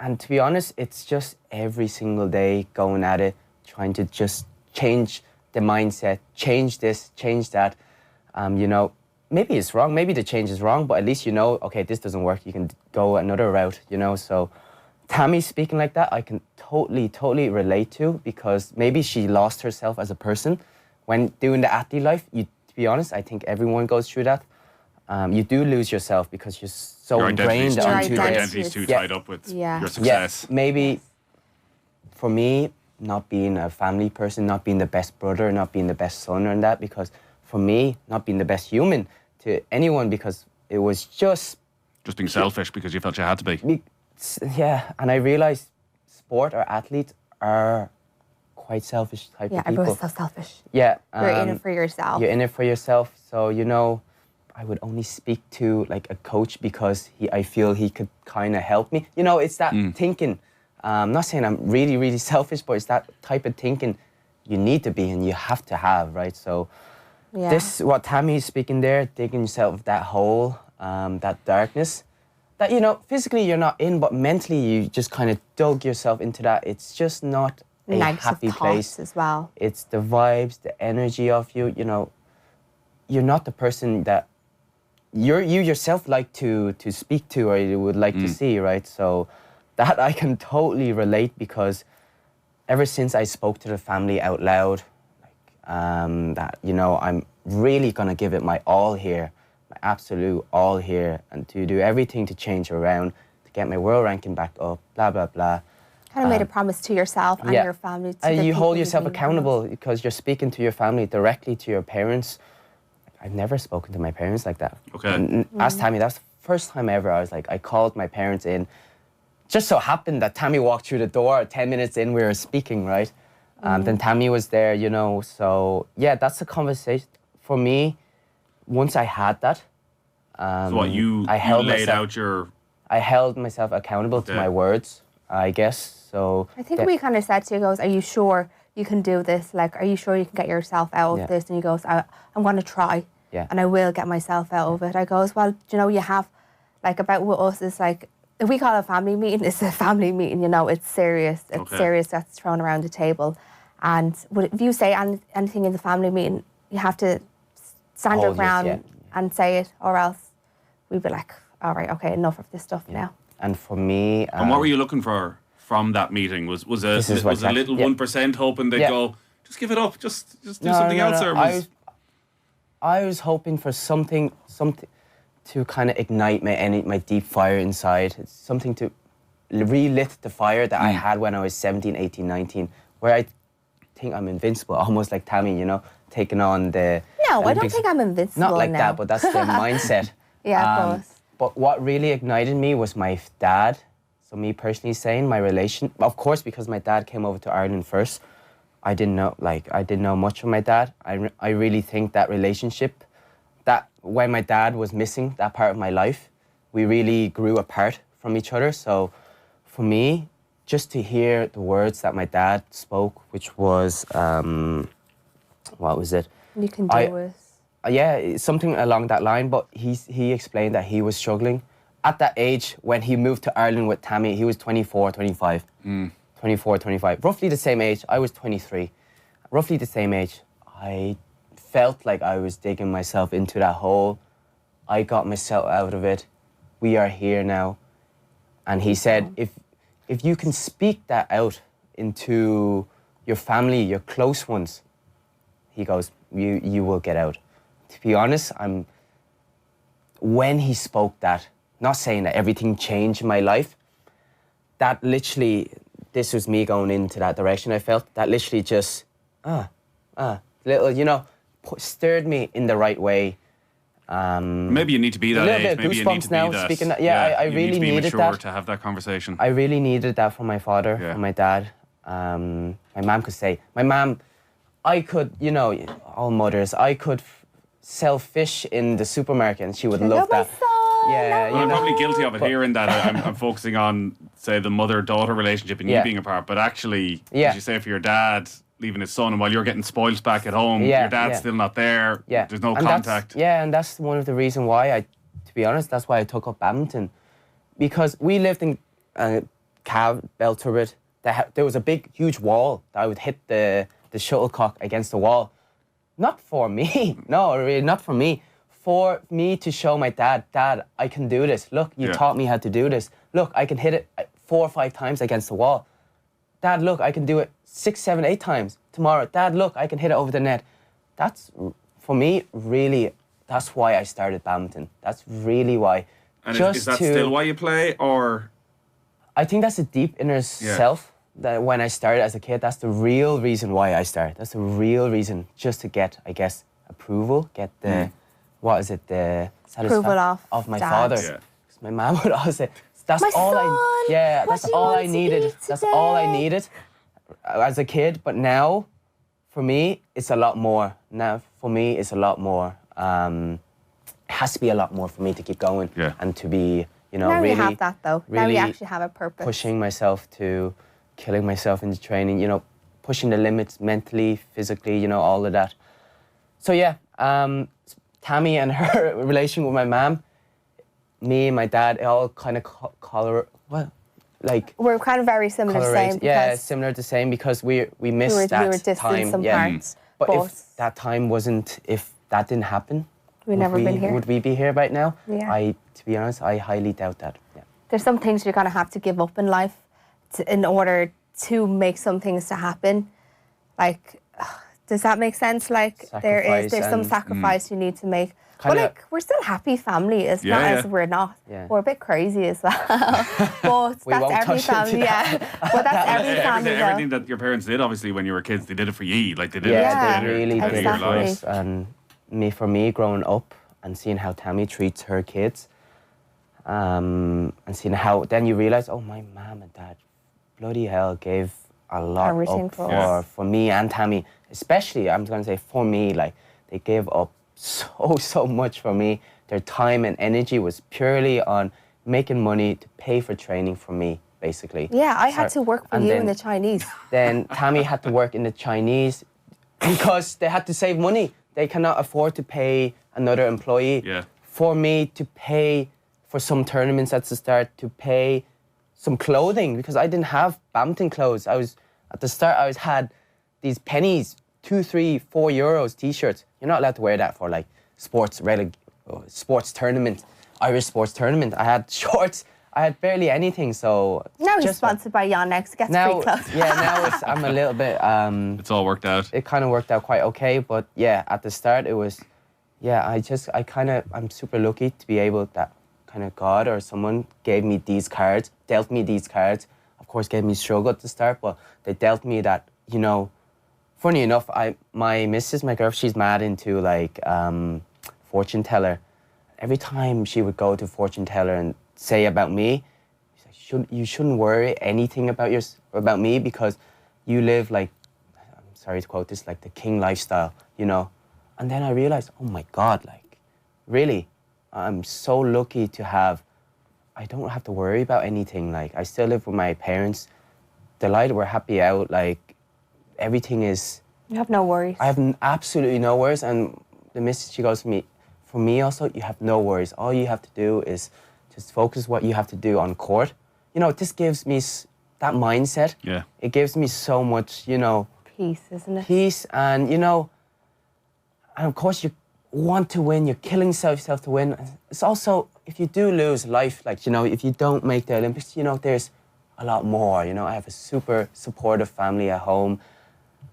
And to be honest, it's just every single day going at it, trying to just change the mindset, change this, change that. You know, maybe it's wrong, maybe the change is wrong, but at least you know, okay, this doesn't work, you can go another route, you know. So Tammy speaking like that, I can totally relate to, because maybe she lost herself as a person when doing the athlete life. To be honest, I think everyone goes through that. You do lose yourself because you're so ingrained onto your identity's too tied up with your success. Maybe for me, not being a family person, not being the best brother, not being the best son, and that, because for me, not being the best human to anyone, because it was just being selfish because you felt you had to be. Yeah, and I realized sport or athletes are quite selfish type of people. Yeah, everyone's so selfish. Yeah. You're in it for yourself. You're in it for yourself. So, you know, I would only speak to, like, a coach because I feel he could kind of help me. You know, it's that thinking. I'm not saying I'm really selfish, but it's that type of thinking you need to be and you have to have, right? So this, what Tammy is speaking there, digging yourself that hole, that darkness, that, you know, physically you're not in, but mentally you just kind of dug yourself into that. It's just not a happy place as well. It's the vibes, the energy of you. You know, you're not the person that you yourself like to speak to, or you would like to see, right? So that I can totally relate, because ever since I spoke to the family out loud, like, that, you know, I'm really gonna give it my all here, my absolute all here, and to do everything to change around, to get my world ranking back up, blah blah blah. Kind of made a promise to yourself and your family. And you hold yourself accountable, because you're speaking to your family directly, to your parents. I've never spoken to my parents like that. Okay. Ask Tammy, that's the first time ever I called my parents in. Just so happened that Tammy walked through the door, 10 minutes in we were speaking, right? Then Tammy was there, you know, so yeah, that's a conversation. For me, once I had that, so what, you laid out your... I held myself accountable to my words, I guess, so... I think we kind of said to you, goes, are you sure you can do this? Like, are you sure you can get yourself out of this? And he goes, I'm going to try, and I will get myself out of it. I goes, well, you know, you have, like, about with us, it's like, if we call it a family meeting, it's a family meeting, you know, it's serious. It's serious that's thrown around the table. And if you say anything in the family meeting, you have to stand your ground and say it, or else we'd be like, all right, okay, enough of this stuff now. And for me, And what were you looking for from that meeting? Was a This is what's a little yeah. 1% hoping they'd Yeah. go, just give it up, just do something else, or was I was hoping for something to kind of ignite my deep fire inside. It's something to relit the fire that I had when I was 17, 18, 19, where I think I'm invincible, almost like Tammy, you know, taking on the... No, I don't think I'm invincible. Not like now. that, but that's the mindset. Yeah, of course. But what really ignited me was my dad. So me personally saying my relation, of course, because my dad came over to Ireland first, I didn't know much of my dad. I really think that relationship, that when my dad was missing that part of my life, we really grew apart from each other. So for me, just to hear the words that my dad spoke, which was, what was it? You can do it. Yeah, something along that line, but he explained that he was struggling. At that age, when he moved to Ireland with Tammy, he was 24, 25. 24, 25. Roughly the same age. I was 23. Roughly the same age. I felt like I was digging myself into that hole. I got myself out of it. We are here now. And he said, if you can speak that out into your family, your close ones, he goes, you will get out. To be honest, when he spoke that, not saying that everything changed in my life, that literally, this was me going into that direction. I felt that literally just, little, you know, stirred me in the right way. maybe you need to be that a little age. bit of Maybe you need goosebumps to be now, that. speaking that. Yeah, I you really need to be needed mature that. to have that conversation. I really needed that from my father, from my dad. My mom could say, I could, you know, all mothers, I could sell fish in the supermarket and she would love that. Yeah, Well, I'm probably guilty of it, hearing that. I'm focusing on, say, the mother-daughter relationship and you being apart. But actually, as you say, for your dad leaving his son, and while you're getting spoils back at home, your dad's still not there. Yeah. There's no and contact. And that's one of the reasons why to be honest, that's why I took up badminton. Because we lived in Cav, Belturbet. There was a big, huge wall that I would hit the shuttlecock against the wall. Not for me. No, really, not for me. For me to show my dad, I can do this. Look, you taught me how to do this. Look, I can hit it 4 or 5 times against the wall. Dad, look, I can do it 6, 7, 8 times tomorrow. Dad, look, I can hit it over the net. That's, for me, really, that's why I started badminton. That's really why. And is that still why you play, or...? I think that's a deep inner self. That when I started as a kid, that's the real reason why I started. That's the real reason, just to get, I guess, approval, get the... What is it? The satisfaction of my father. Yeah. My mom would always say, "That's my all son, I." Yeah, that's all I needed. That's all I needed as a kid. But now, for me, it's a lot more. Now, for me, it's a lot more. It has to be a lot more for me to keep going and to be, you know, now really. Now you have that though. Now you actually have a purpose. Pushing myself to killing myself into training. You know, pushing the limits mentally, physically. You know, all of that. So yeah. Tammy and her relation with my mom, me and my dad, it all kind of we're kind of very similar, same. Yeah, similar the same because we missed that we were distant time. Some parts, but if that time wasn't, if that didn't happen, we'd never been here. Would we be here right now? Yeah. To be honest, I highly doubt that. Yeah. There's some things you're gonna have to give up in life in order to make some things to happen, like. Does that make sense? Like there's some sacrifice you need to make. But like we're still happy family, as not as we're not. Yeah. We're a bit crazy as well. But that's every family, But that's every family. Everything that your parents did, obviously, when you were kids, they did it for you. Like they did it they really did it for us. And for me, growing up and seeing how Tammy treats her kids, and seeing how then you realise, oh, my mum and dad, bloody hell, gave a lot everything up for me and Tammy. Especially, I'm going to say for me, like they gave up so much for me. Their time and energy was purely on making money to pay for training for me, basically. Yeah, I had to work for you in the Chinese. Then Tammy had to work in the Chinese because they had to save money. They cannot afford to pay another employee. Yeah. For me to pay for some tournaments at the start, to pay some clothing because I didn't have badminton clothes. At the start, I had these pennies, 2, 3, 4 euros t-shirts. You're not allowed to wear that for like sports tournament. Irish sports tournament. I had shorts. I had barely anything. So Now he's sponsored by Yonex. Gets free clothes. now I'm a little bit. It's all worked out. It kind of worked out quite okay, but yeah, at the start it was. Yeah, I'm super lucky to be able that kind of God or someone gave me these cards, dealt me these cards. Of course, gave me struggle at the start, but they dealt me that, you know, funny enough, my missus, my girlfriend, she's mad into like fortune teller. Every time she would go to fortune teller and say about me, she's like, you shouldn't worry anything about me because you live like, I'm sorry to quote this, like the king lifestyle, you know. And then I realized, oh my God, like, really, I'm so lucky to have, I don't have to worry about anything. Like, I still live with my parents. Delighted we're happy out. Like, everything is... You have no worries. I have absolutely no worries. And the missus, she goes to me, for me also, you have no worries. All you have to do is just focus what you have to do on court. You know, this gives me that mindset. Yeah. It gives me so much, you know... Peace, isn't it? Peace and, you know... And of course, you want to win. You're killing yourself to win. It's also, if you do lose life, like, you know, if you don't make the Olympics, you know, there's a lot more. You know, I have a super supportive family at home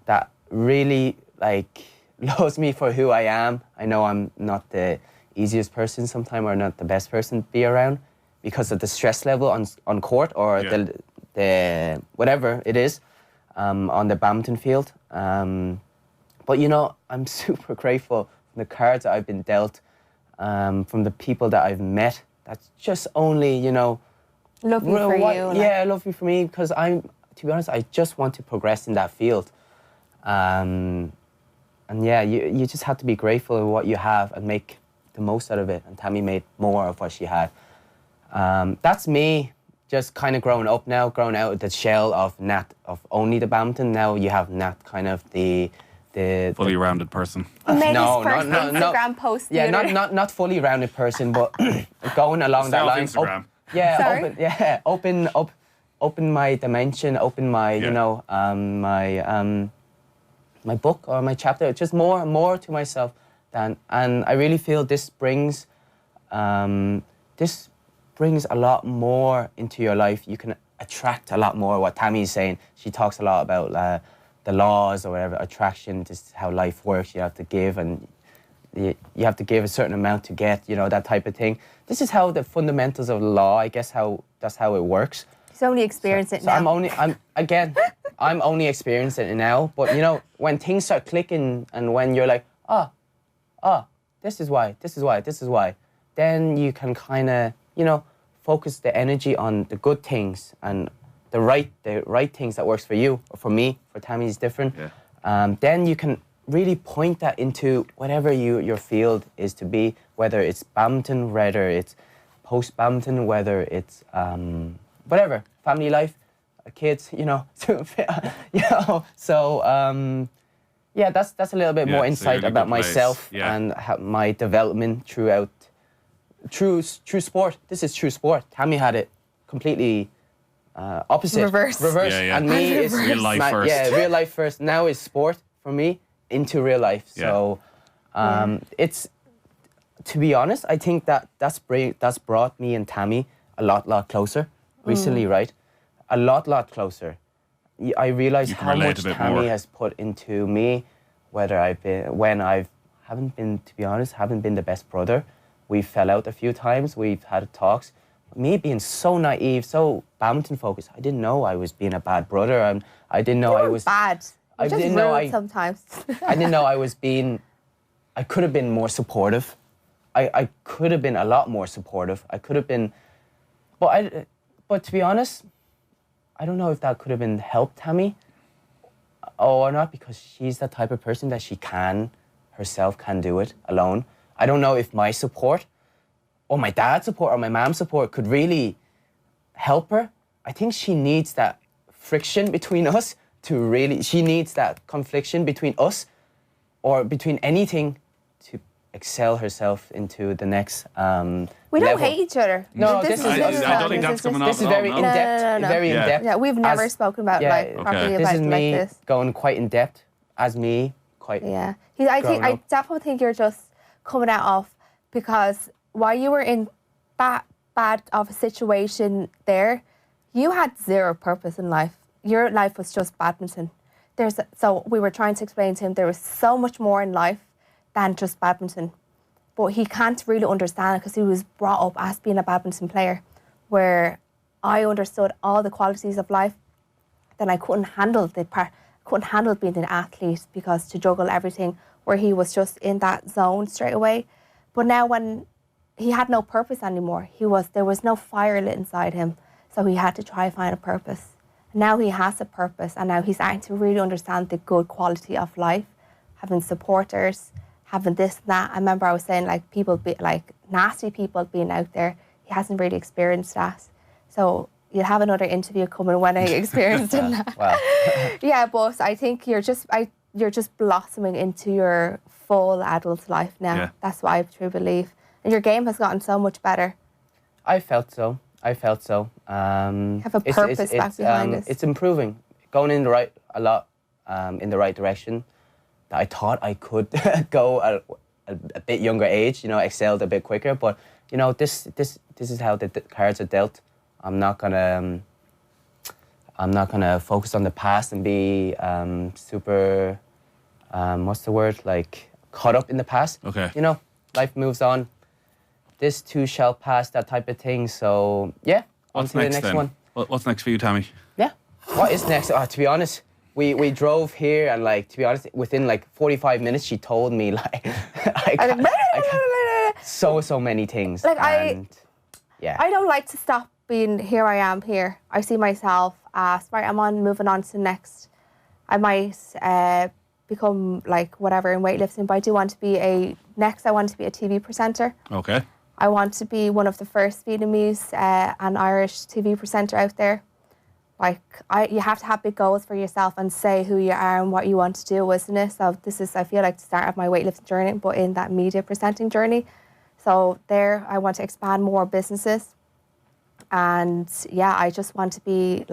that really, like, loves me for who I am. I know I'm not the easiest person sometimes or not the best person to be around because of the stress level on court or the whatever it is on the badminton field. But, you know, I'm super grateful for the cards that I've been dealt, from the people that I've met. That's just only, you know... Lovely for you. Yeah, lovely for me because to be honest, I just want to progress in that field. And yeah, you just have to be grateful of what you have and make the most out of it. And Tammy made more of what she had. That's me just kind of growing up now, growing out of the shell of Nat, of only the badminton. Now you have Nat kind of the fully rounded person. He made his first Instagram post. Yeah, not fully rounded person, but going along that line. Instagram. Open my dimension, open my you know my book or my chapter. Just more to myself and I really feel this brings a lot more into your life. You can attract a lot more. What Tammy's saying, she talks a lot about. The laws or whatever, attraction, just how life works. You have to give and you have to give a certain amount to get, you know, that type of thing. This is how the fundamentals of law, I guess that's how it works. He's only experienced it now. I'm only experiencing it now, but you know, when things start clicking and when you're like, this is why, then you can kind of, you know, focus the energy on the good things and the right things that works for you or for me. For Tammy is different. Yeah. Then you can really point that into whatever your field is to be, whether it's badminton, whether it's post badminton, whether it's whatever, family life, kids, you know. You know. So yeah, that's a little bit more insight about myself and how my development throughout true sport. This is true sport. Tammy had it completely. Opposite. Reverse. Yeah. And me is real life first. Yeah, real life first. Now is sport for me into real life. So it's, to be honest, I think that's brought me and Tammy a lot closer recently, right? A lot closer. I realize how much Tammy has put into me, whether haven't been the best brother. We fell out a few times. We've had talks. Me being so naive, so badminton focused, I didn't know I was being a bad brother. I didn't know I was bad. I didn't know sometimes. I didn't know I was being. I could have been more supportive. I could have been a lot more supportive. I could have been, but to be honest, I don't know if that could have been helped Tammy, or not, because she's the type of person that she can do it alone. I don't know if my support, or my dad's support, or my mom's support could really help her. I think she needs that friction between us she needs that confliction between us, or between anything, to excel herself into the next we level. don't hate each other. No, I don't think that's coming out. This is very in-depth. No. Very in-depth. Yeah, we've never spoken about properly this about is like me this. going quite in-depth as me, quite I definitely think you're just coming out of, because while you were in that bad of a situation there, you had zero purpose in life. Your life was just badminton. So we were trying to explain to him there was so much more in life than just badminton. But he can't really understand it because he was brought up as being a badminton player, where I understood all the qualities of life. Then I couldn't handle being an athlete because to juggle everything, where he was just in that zone straight away. But now when he had no purpose anymore, there was no fire lit inside him, so he had to try to find a purpose. Now he has a purpose, and now he's starting to really understand the good quality of life, having supporters, having this and that. I remember I was saying nasty people being out there. He hasn't really experienced that. So you'll have another interview coming when I experienced that. Wow. Yeah, but I think you're just blossoming into your full adult life now. Yeah. That's what I truly believe. And your game has gotten so much better. I felt so. Have a purpose back behind us. It's improving, going in the right direction. That I thought I could go at a bit younger age, excelled a bit quicker. But this is how the cards are dealt. I'm not gonna focus on the past and be super, what's the word, caught up in the past. Okay. Life moves on. This too shall pass, that type of thing. So yeah, on What's to the next next then? one. What's next for you, Tammy? Yeah. What is next? To be honest, we drove here, and to be honest, within 45 minutes, she told me so many things. I don't like to stop being here. I am here. I see myself as right. I'm moving on to the next. I might become whatever in weightlifting, but I do want to be I want to be a TV presenter. Okay. I want to be one of the first Vietnamese and Irish TV presenter out there. You have to have big goals for yourself and say who you are and what you want to do, isn't it? So this is, I feel the start of my weightlifting journey, but in that media presenting journey. So there, I want to expand more businesses. And yeah, I just want to be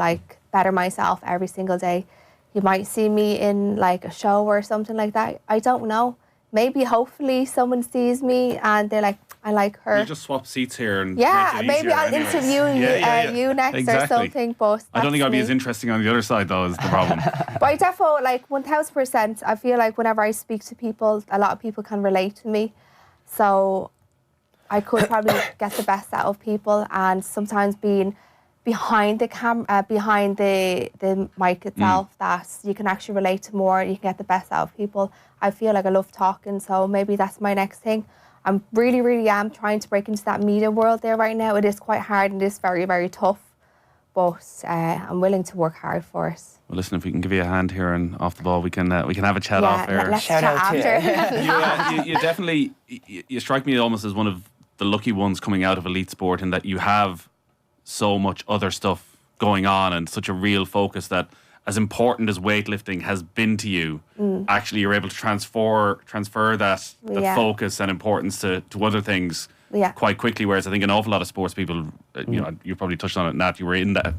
better myself every single day. You might see me in a show or something like that. I don't know. Maybe, hopefully, someone sees me and they're like, I like her. You just swap seats here and yeah, make it maybe easier I'll anyways. interview you next exactly. or something. But I don't think I'll be me. as interesting on the other side, though, is the problem. But I definitely 1000%. I feel whenever I speak to people, a lot of people can relate to me. So I could probably get the best out of people, and sometimes being behind the camera, behind the mic itself, that you can actually relate to more. You can get the best out of people. I feel I love talking, so maybe that's my next thing. I'm really am trying to break into that media world there right now. It is quite hard and it is very, very tough, but I'm willing to work hard for it. Well, listen, if we can give you a hand here and off the ball, we can have a chat off air. Let's Shout chat out to after. You definitely you strike me almost as one of the lucky ones coming out of elite sport, in that you have so much other stuff going on and such a real focus that, as important as weightlifting has been to you, actually you're able to transfer that focus and importance to other things quite quickly. Whereas I think an awful lot of sports people, you probably touched on it, Nat,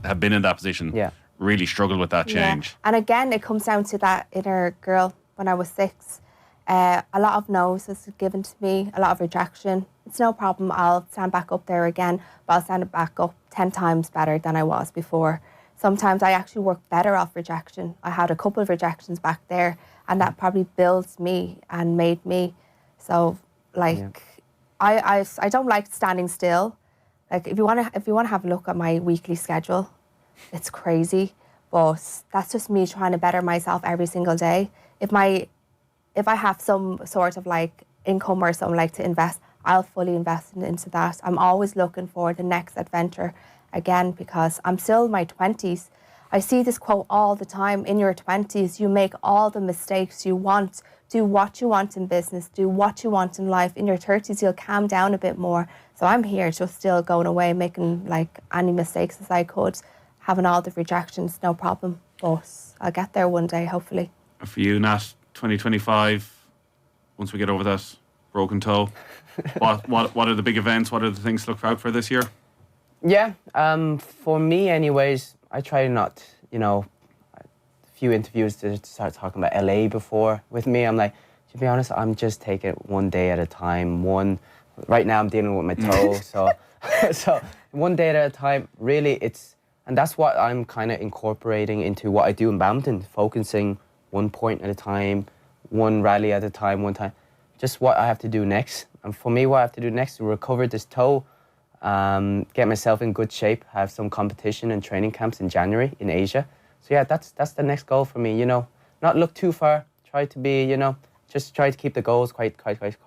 have been in that position, really struggled with that change. Yeah. And again, it comes down to that inner girl. When I was 6, a lot of no's was given to me, a lot of rejection. It's no problem, I'll stand back up there again, but I'll stand back up 10 times better than I was before. Sometimes I actually work better off rejection. I had a couple of rejections back there, and that probably builds me and made me. So, I don't like standing still. If you want to have a look at my weekly schedule, it's crazy. But that's just me trying to better myself every single day. If I have some sort of income or something to invest, I'll fully invest into that. I'm always looking for the next adventure. Again, because I'm still in my 20s. I see this quote all the time. In your 20s, you make all the mistakes you want. Do what you want in business. Do what you want in life. In your 30s, you'll calm down a bit more. So I'm here just still going away, making any mistakes as I could, having all the rejections, no problem. But I'll get there one day, hopefully. For you, Nat, 2025, once we get over that broken toe, what are the big events? What are the things to look out for this year? Yeah, for me anyways, I try not, a few interviews to start talking about LA before with me. I'm to be honest, I'm just taking it one day at a time, one Right now I'm dealing with my toe, so so one day at a time. Really, and that's what I'm kind of incorporating into what I do in badminton, focusing one point at a time, one rally at a time, one time. Just what I have to do next. And for me, what I have to do next is recover this toe, get myself in good shape, have some competition and training camps in January in Asia. So yeah, that's the next goal for me. You know, not look too far. Try to be, you know, just try to keep the goals quite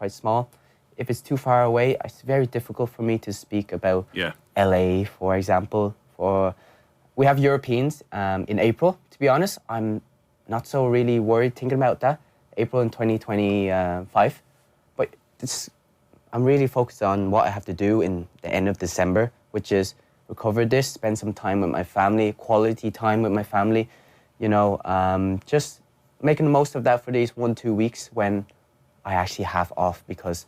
small. If it's too far away, it's very difficult for me to speak about LA, for example. We have Europeans in April. To be honest, I'm not so really worried thinking about that. April in 2025. But I'm really focused on what I have to do in the end of December, which is recover this, spend some time with my family, quality time with my family. You know, just making the most of that for these 1-2 weeks when I actually have off, because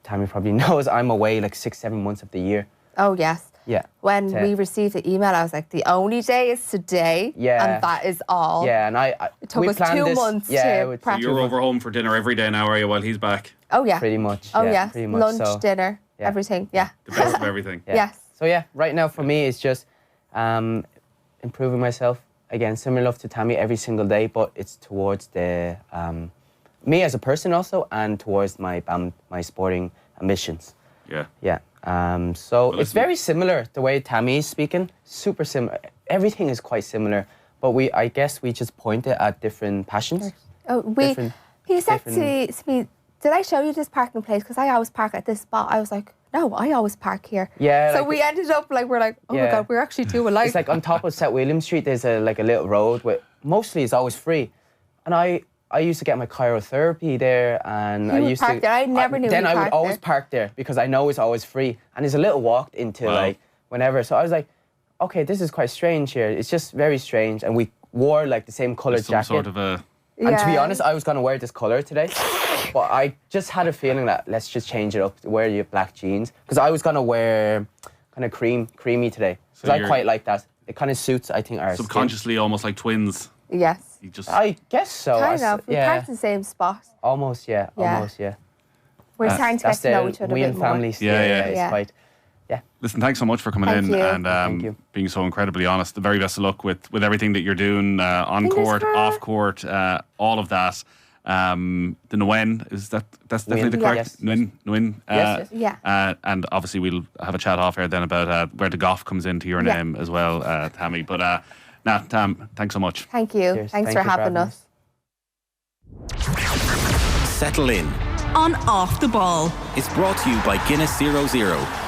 Tammy probably knows I'm away like 6-7 months of the year. Oh, yes. Yeah. When we received the email, I was like, the only day is today. Yeah. And that is all. Yeah, and it took us 2 months to prep. So you're over home for dinner every day now, are you, while he's back? Oh, yeah. Pretty much. Oh, yeah. Pretty much. Lunch, dinner, everything. Yeah. The best of everything. Yeah. Yes. So yeah, right now for me it's just improving myself. Again, similar to Tammy every single day, but it's towards the me as a person also, and towards my sporting ambitions. Yeah. Yeah. So it's very similar the way Tammy is speaking. Super similar. Everything is quite similar, but I guess we just pointed at different passions. Oh, he said to me, did I show you this parking place? Because I always park at this spot. I was like, no, I always park here. Yeah. So we ended up we're like, oh my God, we're actually too alike. It's like on top of St. William Street, there's a little road where mostly it's always free. And I used to get my cryotherapy there, and I used to. There. I never knew. Then I would always park there because I know it's always free, and there's a little walk into like whenever. So I was like, okay, this is quite strange here. It's just very strange, and we wore like the same colored jacket. Some sort of a. And to be honest, I was gonna wear this color today, but I just had a feeling that let's just change it up. Wear your black jeans, because I was gonna wear kind of creamy today. Because I quite like that. It kind of suits, I think, our subconsciously skin. Almost like twins. Yes. I guess so. Kind of. We parked in the same spot. Almost, yeah. Almost, yeah. We're starting to get to know each other a bit more. Families. It's quite. Yeah. Listen, thanks so much for coming in and being so incredibly honest. The very best of luck with everything that you're doing on court, off court, all of that. The Nguyen, that's definitely the correct Nguyen. Yes. Yeah. And obviously we'll have a chat off air then about where the golf comes into your name as well, Tammy. But Tam, thanks so much. Thank you. Cheers. Thanks for having us. Settle in. On Off the Ball. It's brought to you by Guinness 00.